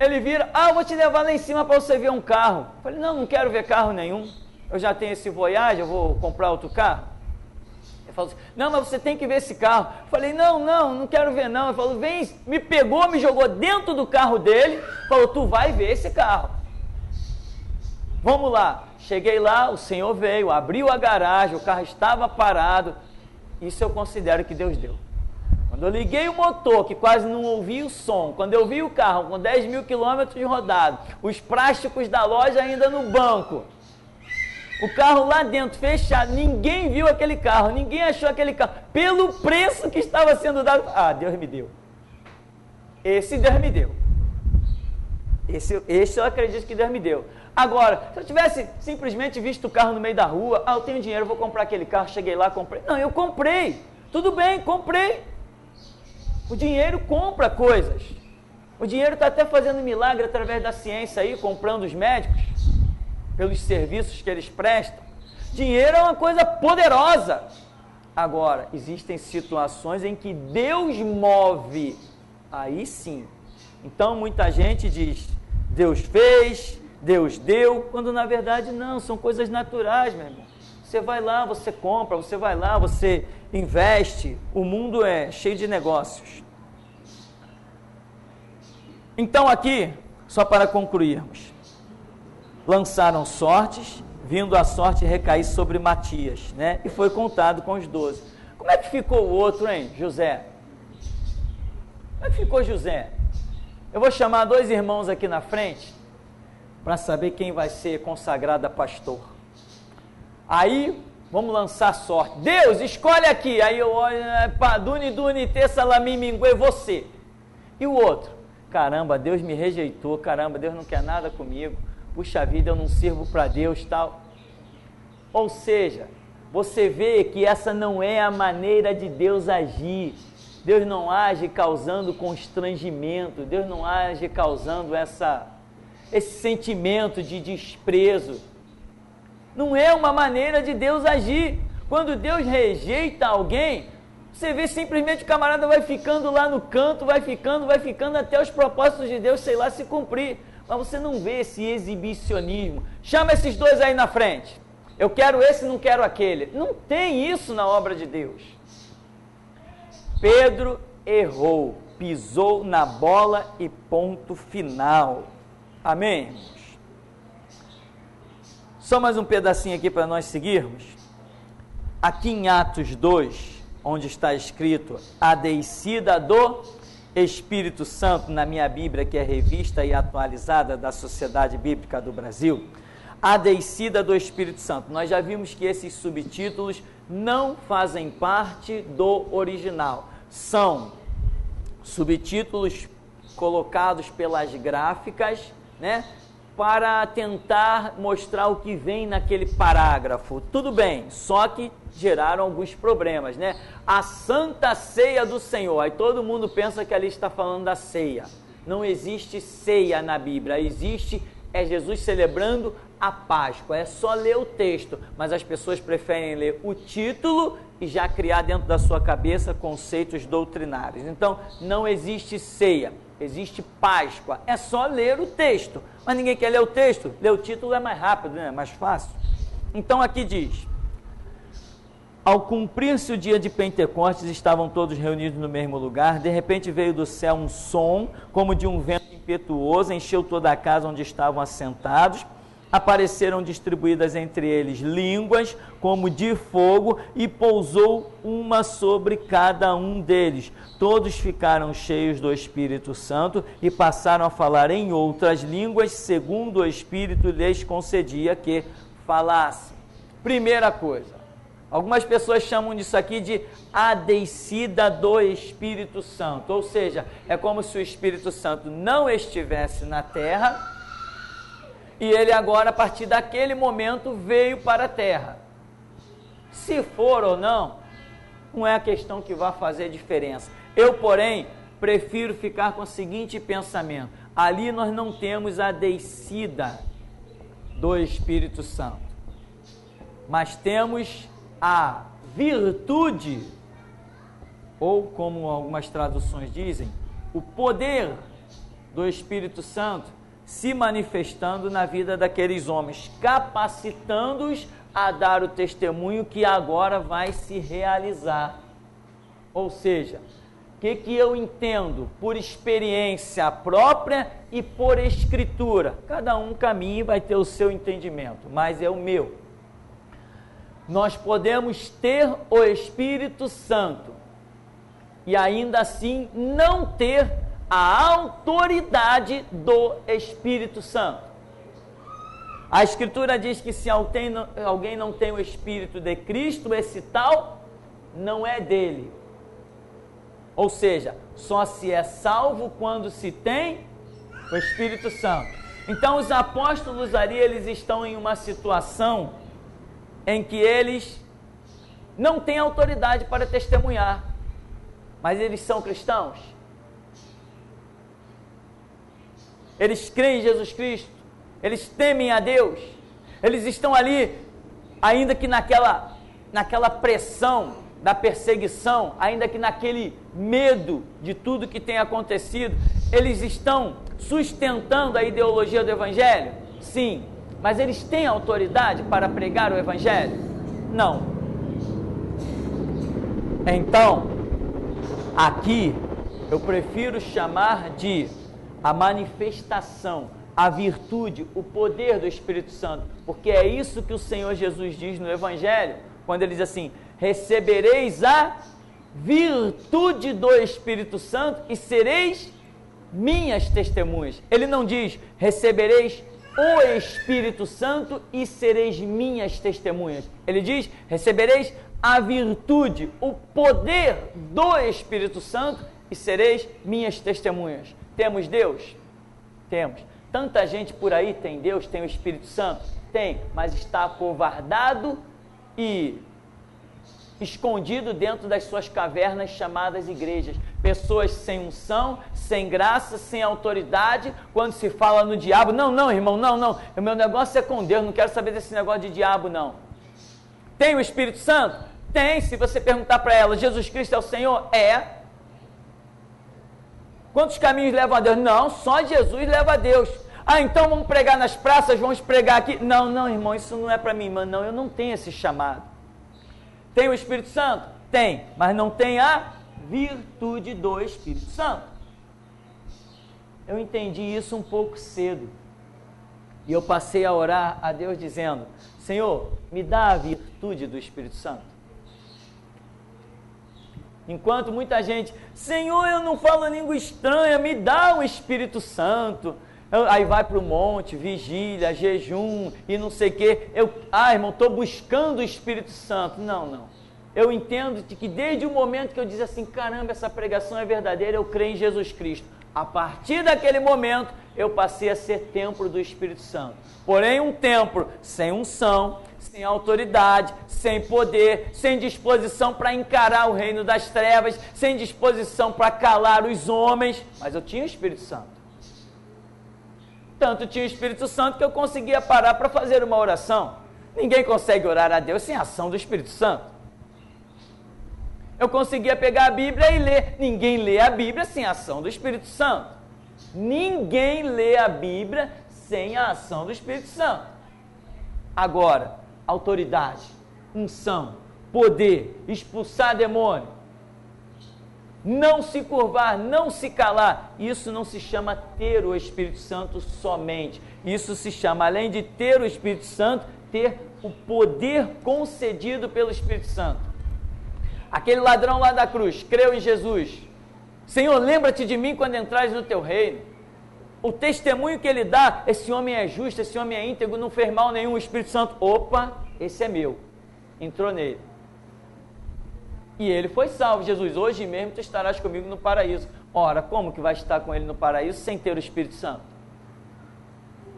A: Ele vira, eu vou te levar lá em cima para você ver um carro. Eu falei, não quero ver carro nenhum. Eu já tenho esse Voyage, eu vou comprar outro carro. Ele falou assim, não, mas você tem que ver esse carro. Eu falei, não quero ver não. Ele falou, vem, me pegou, me jogou dentro do carro dele, falou, tu vai ver esse carro. Vamos lá. Cheguei lá, o Senhor veio, abriu a garagem, o carro estava parado. Isso eu considero que Deus deu. Quando eu liguei o motor, que quase não ouvi o som, quando eu vi o carro com 10 mil quilômetros de rodado, os plásticos da loja ainda no banco, o carro lá dentro fechado, ninguém viu aquele carro, ninguém achou aquele carro, pelo preço que estava sendo dado. Deus me deu. Esse Deus me deu. Esse eu acredito que Deus me deu. Agora, se eu tivesse simplesmente visto o carro no meio da rua, eu tenho dinheiro, vou comprar aquele carro, cheguei lá, comprei. Não, eu comprei. Tudo bem, comprei. O dinheiro compra coisas. O dinheiro está até fazendo milagre através da ciência aí, comprando os médicos, pelos serviços que eles prestam. Dinheiro é uma coisa poderosa. Agora, existem situações em que Deus move. Aí sim. Então, muita gente diz, Deus fez, Deus deu, quando na verdade não, são coisas naturais, meu irmão. Você vai lá, você compra, você vai lá, você investe. O mundo é cheio de negócios. Então aqui, só para concluirmos, lançaram sortes, vindo a sorte recair sobre Matias, né? E foi contado com os 12. Como é que ficou o outro, hein, José? Como é que ficou José? Eu vou chamar 2 irmãos aqui na frente, para saber quem vai ser consagrado a pastor. Aí, vamos lançar sorte. Deus, escolhe aqui. Aí eu olho, Duni, Tessalami, Mingue, você. E o outro? Caramba, Deus me rejeitou. Caramba, Deus não quer nada comigo. Puxa vida, eu não sirvo para Deus, tal. Ou seja, você vê que essa não é a maneira de Deus agir. Deus não age causando constrangimento. Deus não age causando esse sentimento de desprezo. Não é uma maneira de Deus agir. Quando Deus rejeita alguém, você vê simplesmente o camarada vai ficando lá no canto, vai ficando até os propósitos de Deus, sei lá, se cumprir. Mas você não vê esse exibicionismo. Chama esses 2 aí na frente. Eu quero esse, não quero aquele. Não tem isso na obra de Deus. Pedro errou, pisou na bola e ponto final. Amém, irmãos? Só mais um pedacinho aqui para nós seguirmos. Aqui em Atos 2, onde está escrito a descida do Espírito Santo, na minha Bíblia, que é revista e atualizada da Sociedade Bíblica do Brasil, a descida do Espírito Santo. Nós já vimos que esses subtítulos não fazem parte do original. São subtítulos colocados pelas gráficas, né, para tentar mostrar o que vem naquele parágrafo. Tudo bem, só que geraram alguns problemas, né? A Santa Ceia do Senhor. Aí todo mundo pensa que ali está falando da ceia. Não existe ceia na Bíblia, existe Jesus celebrando a Páscoa. É só ler o texto, mas as pessoas preferem ler o título e já criar dentro da sua cabeça conceitos doutrinários. Então, não existe ceia, existe Páscoa. É só ler o texto, mas ninguém quer ler o texto. Ler o título é mais rápido, né? É mais fácil. Então, aqui diz: ao cumprir-se o dia de Pentecostes, estavam todos reunidos no mesmo lugar. De repente veio do céu um som, como de um vento impetuoso, encheu toda a casa onde estavam assentados. Apareceram distribuídas entre eles línguas, como de fogo, e pousou uma sobre cada um deles. Todos ficaram cheios do Espírito Santo e passaram a falar em outras línguas, segundo o Espírito lhes concedia que falassem. Primeira coisa, algumas pessoas chamam disso aqui de a descida do Espírito Santo, ou seja, é como se o Espírito Santo não estivesse na terra e ele agora, a partir daquele momento, veio para a terra. Se for ou não, não é a questão que vai fazer diferença. Eu, porém, prefiro ficar com o seguinte pensamento: ali nós não temos a descida do Espírito Santo, mas temos a virtude, ou como algumas traduções dizem, o poder do Espírito Santo se manifestando na vida daqueles homens, capacitando-os a dar o testemunho que agora vai se realizar. Ou seja, o que eu entendo por experiência própria e por escritura? Cada um caminha e vai ter o seu entendimento, mas é o meu. Nós podemos ter o Espírito Santo e ainda assim não ter a autoridade do Espírito Santo. A Escritura diz que se alguém não tem o Espírito de Cristo, esse tal não é dele. Ou seja, só se é salvo quando se tem o Espírito Santo. Então os apóstolos ali, eles estão em uma situação em que eles não têm autoridade para testemunhar, mas eles são cristãos. Eles creem em Jesus Cristo, eles temem a Deus, eles estão ali, ainda que naquela pressão da perseguição, ainda que naquele medo de tudo que tem acontecido, eles estão sustentando a ideologia do Evangelho? Sim, mas eles têm autoridade para pregar o Evangelho? Não. Então, aqui eu prefiro chamar de a manifestação, a virtude, o poder do Espírito Santo, porque é isso que o Senhor Jesus diz no Evangelho, quando ele diz assim: recebereis a virtude do Espírito Santo e sereis minhas testemunhas. Ele não diz recebereis o Espírito Santo e sereis minhas testemunhas. Ele diz recebereis a virtude, o poder do Espírito Santo e sereis minhas testemunhas. Temos Deus? Temos. Tanta gente por aí tem Deus, tem o Espírito Santo? Tem, mas está acovardado e escondido dentro das suas cavernas chamadas igrejas. Pessoas sem unção, sem graça, sem autoridade. Quando se fala no diabo, não, irmão, não, o meu negócio é com Deus, não quero saber desse negócio de diabo, não. Tem o Espírito Santo? Tem. Se você perguntar para ela, Jesus Cristo é o Senhor? É. Quantos caminhos levam a Deus? Não, só Jesus leva a Deus. Ah, então vamos pregar nas praças, vamos pregar aqui. Não, irmão, isso não é para mim, irmão. Não, eu não tenho esse chamado. Tem o Espírito Santo? Tem, mas não tem a virtude do Espírito Santo. Eu entendi isso um pouco cedo. E eu passei a orar a Deus dizendo: Senhor, me dá a virtude do Espírito Santo. Enquanto muita gente, Senhor, eu não falo língua estranha, me dá o Espírito Santo. Aí vai para o monte, vigília, jejum e não sei o quê. Irmão, estou buscando o Espírito Santo. Não. Eu entendo que desde o momento que eu disse assim, caramba, essa pregação é verdadeira, eu creio em Jesus Cristo. A partir daquele momento, eu passei a ser templo do Espírito Santo. Porém, um templo sem unção, sem autoridade, sem poder, sem disposição para encarar o reino das trevas, sem disposição para calar os homens. Mas eu tinha o Espírito Santo. Tanto tinha o Espírito Santo que eu conseguia parar para fazer uma oração. Ninguém consegue orar a Deus sem a ação do Espírito Santo. Eu conseguia pegar a Bíblia e ler. Ninguém lê a Bíblia sem a ação do Espírito Santo. Ninguém lê a Bíblia sem a ação do Espírito Santo. Agora, autoridade, unção, poder, expulsar demônio, não se curvar, não se calar, isso não se chama ter o Espírito Santo somente. Isso se chama, além de ter o Espírito Santo, ter o poder concedido pelo Espírito Santo. Aquele ladrão lá da cruz, creu em Jesus. Senhor, lembra-te de mim quando entrares no teu reino. O testemunho que ele dá, esse homem é justo, esse homem é íntegro, não fez mal nenhum, o Espírito Santo, opa, esse é meu. Entrou nele. E ele foi salvo. Jesus, hoje mesmo tu estarás comigo no paraíso. Ora, como que vai estar com ele no paraíso sem ter o Espírito Santo?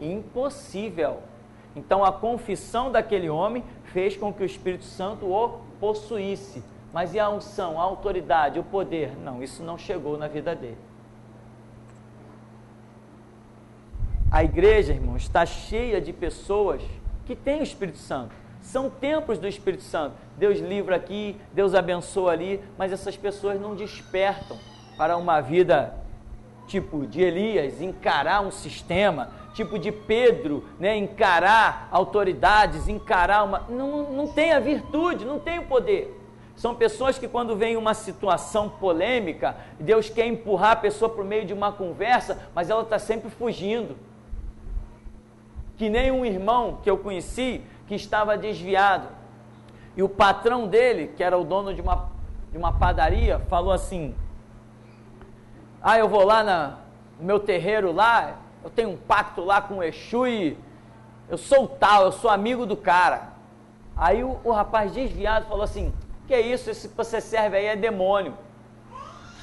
A: Impossível. Então a confissão daquele homem fez com que o Espírito Santo o possuísse. Mas e a unção, a autoridade, o poder? Não, isso não chegou na vida dele. A igreja, irmãos, está cheia de pessoas que têm o Espírito Santo. São templos do Espírito Santo. Deus livra aqui, Deus abençoa ali, mas essas pessoas não despertam para uma vida tipo de Elias, encarar um sistema, tipo de Pedro, né, encarar autoridades, encarar uma... Não tem a virtude, não tem o poder. São pessoas que quando vem uma situação polêmica, Deus quer empurrar a pessoa por meio de uma conversa, mas ela está sempre fugindo. Que nem um irmão que eu conheci, que estava desviado. E o patrão dele, que era o dono de uma padaria, falou assim: eu vou lá no meu terreiro lá, eu tenho um pacto lá com o Exu e eu sou eu sou amigo do cara. Aí o rapaz desviado falou assim: que é isso, esse que você serve aí é demônio.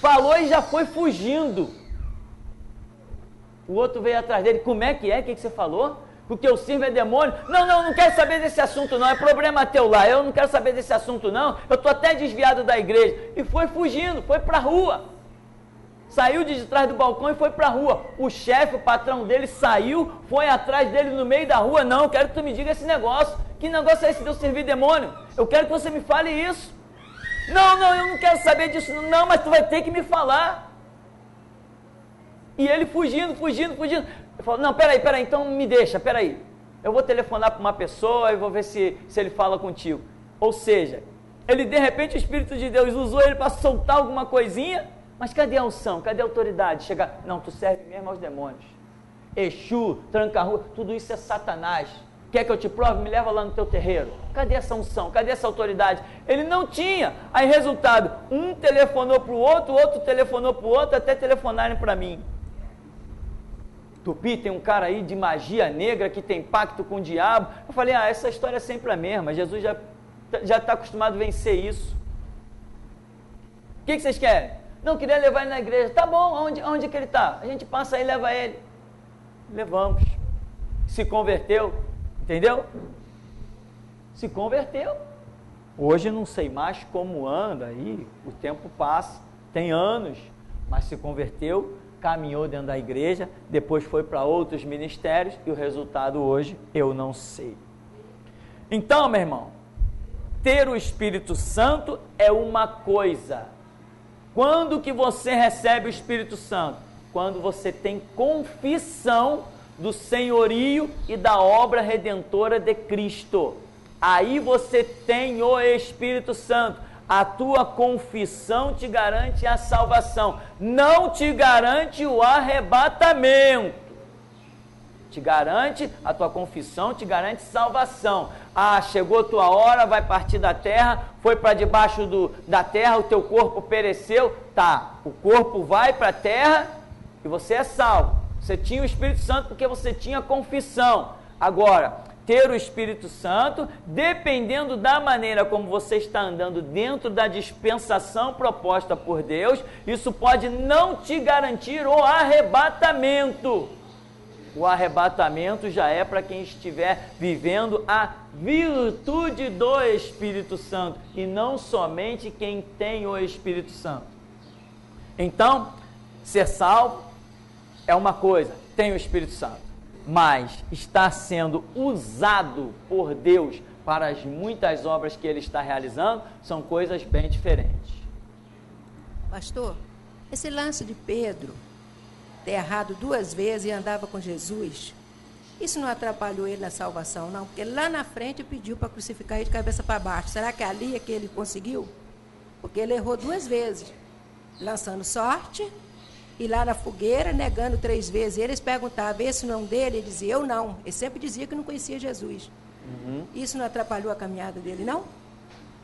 A: Falou e já foi fugindo. O outro veio atrás dele: como é? O que você falou? O que eu sirvo é demônio? Não quero saber desse assunto não, é problema teu lá, eu não quero saber desse assunto não, eu estou até desviado da igreja. E foi fugindo, foi para a rua. Saiu de trás do balcão e foi para a rua. O chefe, o patrão dele saiu, foi atrás dele no meio da rua: não, eu quero que tu me diga esse negócio. Que negócio é esse de eu servir demônio? Eu quero que você me fale isso. Não, eu não quero saber disso não, mas tu vai ter que me falar. E ele fugindo. Eu falo: não, peraí, então me deixa, peraí. Eu vou telefonar para uma pessoa e vou ver se ele fala contigo. Ou seja, ele de repente, o Espírito de Deus usou ele para soltar alguma coisinha, mas cadê a unção? Cadê a autoridade? Chega, não, tu serve mesmo aos demônios. Exu, tranca-rua, tudo isso é Satanás. Quer que eu te prove? Me leva lá no teu terreiro. Cadê essa unção? Cadê essa autoridade? Ele não tinha. Aí, resultado, um telefonou para o outro telefonou para o outro, até telefonarem para mim. Tupi, tem um cara aí de magia negra que tem pacto com o diabo. Eu falei: essa história é sempre a mesma. Jesus já está acostumado a vencer isso. O que vocês querem? Não, queria levar ele na igreja. Tá bom, onde que ele está? A gente passa aí e leva ele. Levamos. Se converteu. Entendeu? Se converteu. Hoje não sei mais como anda aí, o tempo passa, tem anos, mas se converteu, caminhou dentro da igreja, depois foi para outros ministérios e o resultado hoje eu não sei. Então, meu irmão, ter o Espírito Santo é uma coisa. Quando que você recebe o Espírito Santo? Quando você tem confissão do senhorio e da obra redentora de Cristo. Aí você tem o Espírito Santo. A tua confissão te garante a salvação, não te garante o arrebatamento. Te garante, a tua confissão te garante salvação. Chegou a tua hora, vai partir da terra, foi para debaixo da terra, o teu corpo pereceu, o corpo vai para a terra e você é salvo. Você tinha o Espírito Santo porque você tinha confissão. Agora, ter o Espírito Santo, dependendo da maneira como você está andando dentro da dispensação proposta por Deus, isso pode não te garantir o arrebatamento. O arrebatamento já é para quem estiver vivendo a virtude do Espírito Santo e não somente quem tem o Espírito Santo. Então, ser salvo é uma coisa, tem o Espírito Santo, mas está sendo usado por Deus para as muitas obras que Ele está realizando, são coisas bem diferentes.
B: Pastor, esse lance de Pedro ter errado 2 vezes e andava com Jesus, isso não atrapalhou ele na salvação, não? Porque lá na frente pediu para crucificar ele de cabeça para baixo. Será que ali é que ele conseguiu? Porque ele errou 2 vezes, lançando sorte, e lá na fogueira, negando 3 vezes. Eles perguntavam, esse não dele? Ele dizia, eu não. Ele sempre dizia que não conhecia Jesus. Isso não atrapalhou a caminhada dele, não?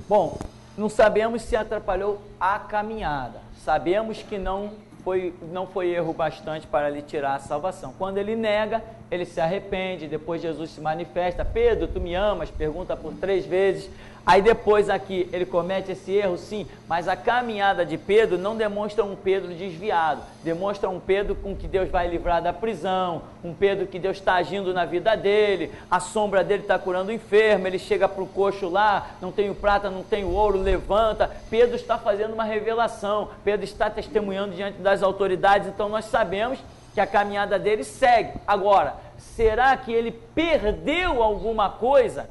A: Bom, não sabemos se atrapalhou a caminhada. Sabemos que não foi erro bastante para lhe tirar a salvação. Quando ele nega, ele se arrepende, depois Jesus se manifesta: Pedro, tu me amas? Pergunta por 3 vezes. Aí depois aqui, ele comete esse erro, sim, mas a caminhada de Pedro não demonstra um Pedro desviado, demonstra um Pedro com que Deus vai livrar da prisão, um Pedro que Deus está agindo na vida dele, a sombra dele está curando o enfermo, ele chega para o coxo lá, não tenho prata, não tenho ouro, levanta. Pedro está fazendo uma revelação, Pedro está testemunhando diante das autoridades, então nós sabemos que a caminhada dele segue. Agora, será que ele perdeu alguma coisa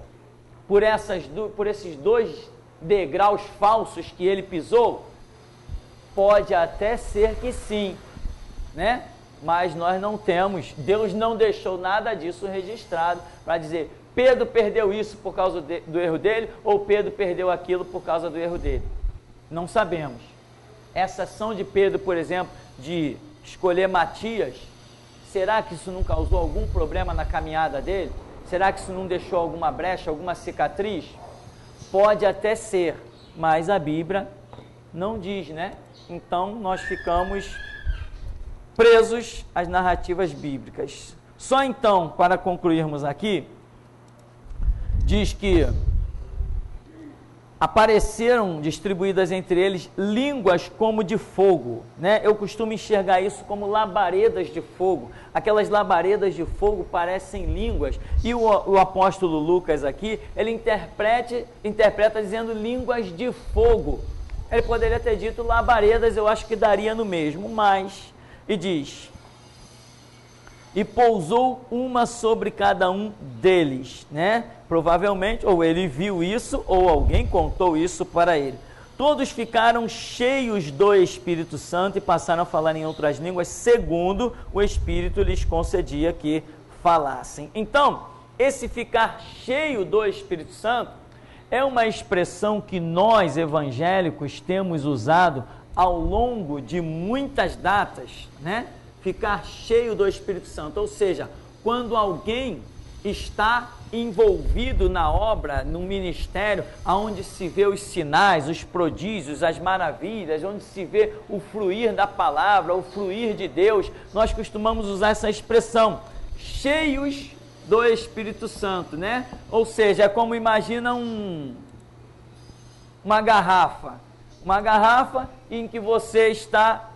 A: por esses 2 degraus falsos que ele pisou? Pode até ser que sim, né? Mas nós não temos, Deus não deixou nada disso registrado para dizer, Pedro perdeu isso por causa do erro dele, ou Pedro perdeu aquilo por causa do erro dele. Não sabemos. Essa ação de Pedro, por exemplo, de escolher Matias, será que isso não causou algum problema na caminhada dele? Será que isso não deixou alguma brecha, alguma cicatriz? Pode até ser, mas a Bíblia não diz, né? Então nós ficamos presos às narrativas bíblicas. Só então, para concluirmos aqui, diz que apareceram distribuídas entre eles línguas como de fogo, né? Eu costumo enxergar isso como labaredas de fogo. Aquelas labaredas de fogo parecem línguas. E o apóstolo Lucas aqui, ele interpreta dizendo línguas de fogo. Ele poderia ter dito labaredas, eu acho que daria no mesmo, mas... E diz, e pousou uma sobre cada um deles, né? Provavelmente, ou ele viu isso, ou alguém contou isso para ele. Todos ficaram cheios do Espírito Santo e passaram a falar em outras línguas, segundo o Espírito lhes concedia que falassem. Então, esse ficar cheio do Espírito Santo é uma expressão que nós, evangélicos, temos usado ao longo de muitas datas, né? Ficar cheio do Espírito Santo, ou seja, quando alguém está envolvido na obra, no ministério, onde se vê os sinais, os prodígios, as maravilhas, onde se vê o fluir da palavra, o fluir de Deus, nós costumamos usar essa expressão, cheios do Espírito Santo, né? Ou seja, é como imagina uma garrafa em que você está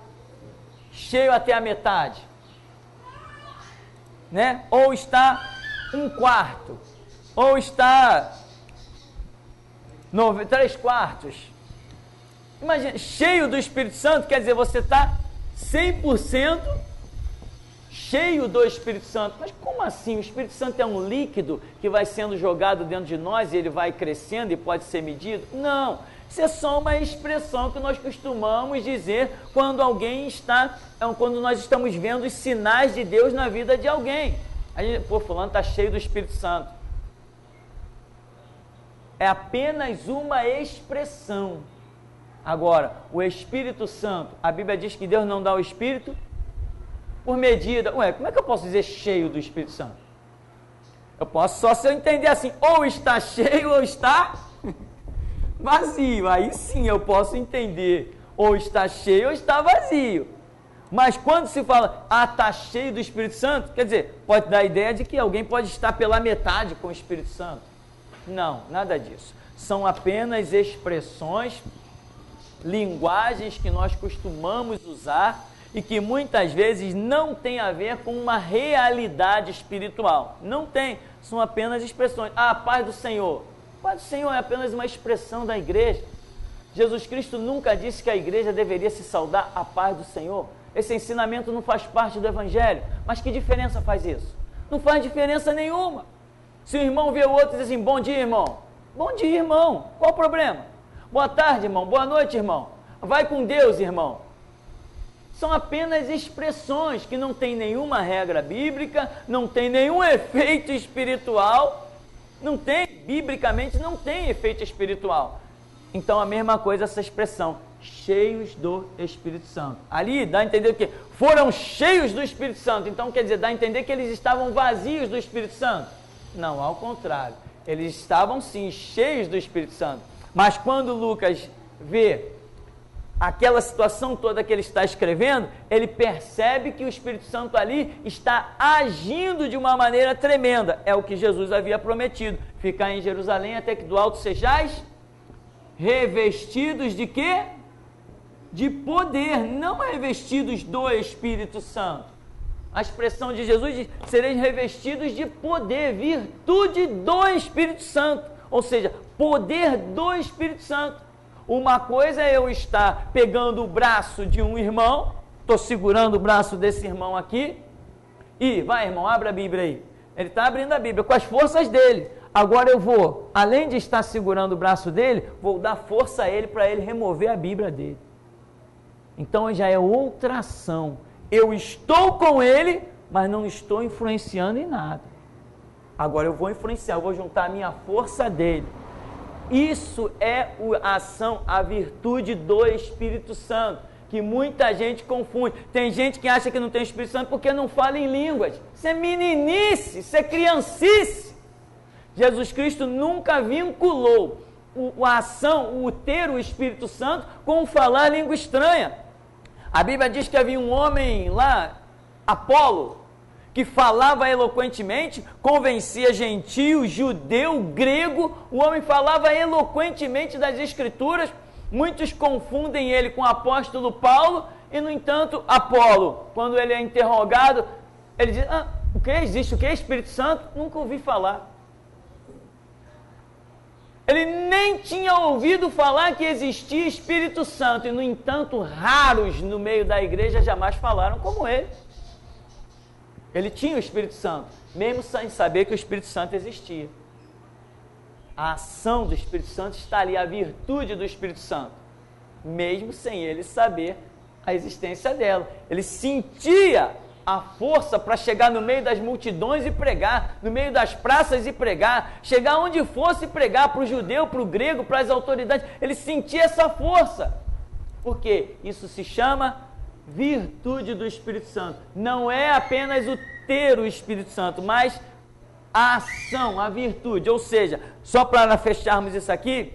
A: cheio até a metade, né? Ou está um quarto, ou está 3/4. Imagina, cheio do Espírito Santo, quer dizer, você está 100% cheio do Espírito Santo. Mas como assim? O Espírito Santo é um líquido que vai sendo jogado dentro de nós e ele vai crescendo e pode ser medido? Não. Isso é só uma expressão que nós costumamos dizer quando alguém está, quando nós estamos vendo os sinais de Deus na vida de alguém. A gente, fulano está cheio do Espírito Santo. É apenas uma expressão. Agora, o Espírito Santo, a Bíblia diz que Deus não dá o Espírito por medida. Ué, como é que eu posso dizer cheio do Espírito Santo? Eu posso só se eu entender assim, ou está cheio ou está vazio. Aí sim eu posso entender, ou está cheio ou está vazio. Mas quando se fala, está cheio do Espírito Santo, quer dizer, pode dar a ideia de que alguém pode estar pela metade com o Espírito Santo. Não, nada disso. São apenas expressões, linguagens que nós costumamos usar e que muitas vezes não tem a ver com uma realidade espiritual. Não tem, são apenas expressões. A paz do Senhor. A paz do Senhor é apenas uma expressão da igreja. Jesus Cristo nunca disse que a igreja deveria se saudar a paz do Senhor. Esse ensinamento não faz parte do Evangelho. Mas que diferença faz isso? Não faz diferença nenhuma. Se o irmão vê o outro e diz assim, bom dia, irmão. Bom dia, irmão. Qual o problema? Boa tarde, irmão. Boa noite, irmão. Vai com Deus, irmão. São apenas expressões que não tem nenhuma regra bíblica, não tem nenhum efeito espiritual. Não tem, biblicamente não tem efeito espiritual. Então a mesma coisa essa expressão, cheios do Espírito Santo. Ali dá a entender o quê? Foram cheios do Espírito Santo. Então quer dizer, dá a entender que eles estavam vazios do Espírito Santo. Não, ao contrário. Eles estavam sim cheios do Espírito Santo. Mas quando Lucas vê aquela situação toda que ele está escrevendo, ele percebe que o Espírito Santo ali está agindo de uma maneira tremenda. É o que Jesus havia prometido. Ficar em Jerusalém até que do alto sejais revestidos de quê? De poder, não revestidos do Espírito Santo. A expressão de Jesus diz, sereis revestidos de poder, virtude do Espírito Santo. Ou seja, poder do Espírito Santo. Uma coisa é eu estar pegando o braço de um irmão, estou segurando o braço desse irmão aqui, e vai irmão, abre a Bíblia aí. Ele está abrindo a Bíblia com as forças dele. Agora eu vou, além de estar segurando o braço dele, vou dar força a ele para ele remover a Bíblia dele. Então já é outra ação, Eu estou com ele, mas não estou influenciando em nada. Agora eu vou influenciar, eu vou juntar a minha força dele. Isso é a ação, a virtude do Espírito Santo, que muita gente confunde. Tem gente que acha que não tem Espírito Santo porque não fala em línguas. Isso é meninice, isso é criancice. Jesus Cristo nunca vinculou a ação, o ter o Espírito Santo com falar língua estranha. A Bíblia diz que havia um homem lá, Apolo, que falava eloquentemente, convencia gentio, judeu, grego. O homem falava eloquentemente das Escrituras. Muitos confundem ele com o apóstolo Paulo, e no entanto, Apolo, quando ele é interrogado, ele diz: o que existe? O que é Espírito Santo? Nunca ouvi falar. Ele nem tinha ouvido falar que existia Espírito Santo, e no entanto, raros no meio da igreja jamais falaram como ele. Ele tinha o Espírito Santo, mesmo sem saber que o Espírito Santo existia. A ação do Espírito Santo está ali, a virtude do Espírito Santo, mesmo sem ele saber a existência dela. Ele sentia a força para chegar no meio das multidões e pregar, no meio das praças e pregar, chegar onde fosse e pregar, para o judeu, para o grego, para as autoridades. Ele sentia essa força. Por quê? Isso se chama virtude do Espírito Santo. Não é apenas o ter o Espírito Santo, mas a ação, a virtude. Ou seja, só para fecharmos isso aqui,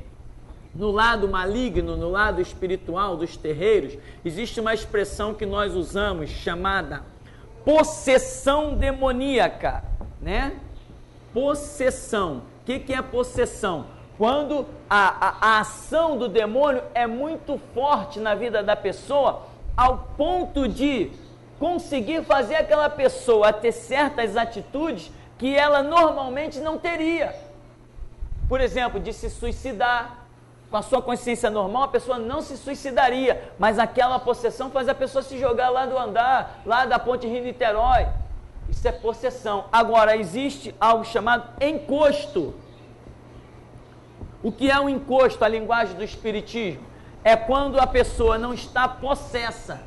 A: no lado maligno, no lado espiritual dos terreiros, existe uma expressão que nós usamos chamada possessão demoníaca, né? Possessão. O que é possessão? Quando a ação do demônio é muito forte na vida da pessoa, ao ponto de conseguir fazer aquela pessoa ter certas atitudes que ela normalmente não teria. Por exemplo, de se suicidar. Com a sua consciência normal, a pessoa não se suicidaria, mas aquela possessão faz a pessoa se jogar lá do andar, lá da ponte Rio-Niterói. Isso é possessão. Agora, existe algo chamado encosto. O que é um encosto, a linguagem do espiritismo? É quando a pessoa não está possessa,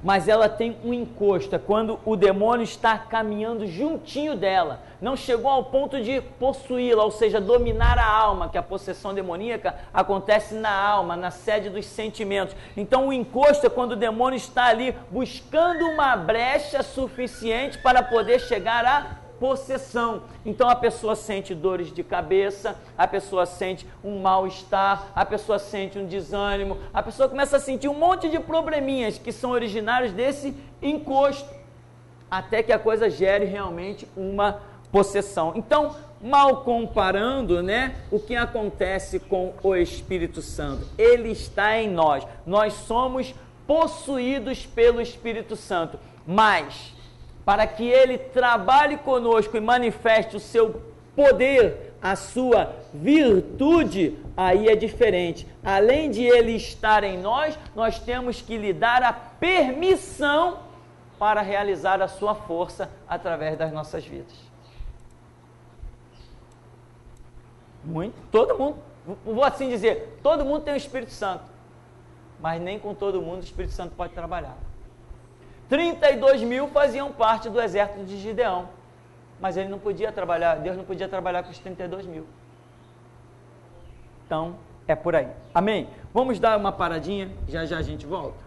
A: mas ela tem um encosto. É quando o demônio está caminhando juntinho dela. Não chegou ao ponto de possuí-la, ou seja, dominar a alma, que a possessão demoníaca acontece na alma, na sede dos sentimentos. Então o encosto é quando o demônio está ali buscando uma brecha suficiente para poder chegar à possessão. Então a pessoa sente dores de cabeça, a pessoa sente um mal-estar, a pessoa sente um desânimo, a pessoa começa a sentir um monte de probleminhas que são originários desse encosto, até que a coisa gere realmente uma possessão. Então, mal comparando, né, o que acontece com o Espírito Santo? Ele está em nós. Nós somos possuídos pelo Espírito Santo, mas para que ele trabalhe conosco e manifeste o seu poder, a sua virtude, aí é diferente. Além de ele estar em nós, nós temos que lhe dar a permissão para realizar a sua força através das nossas vidas. Todo mundo, vou assim dizer, todo mundo tem o Espírito Santo, mas nem com todo mundo o Espírito Santo pode trabalhar. 32 mil faziam parte do exército de Gideão, mas ele não podia trabalhar, Deus não podia trabalhar com os 32 mil. Então, é por aí. Amém? Vamos dar uma paradinha, já já a gente volta.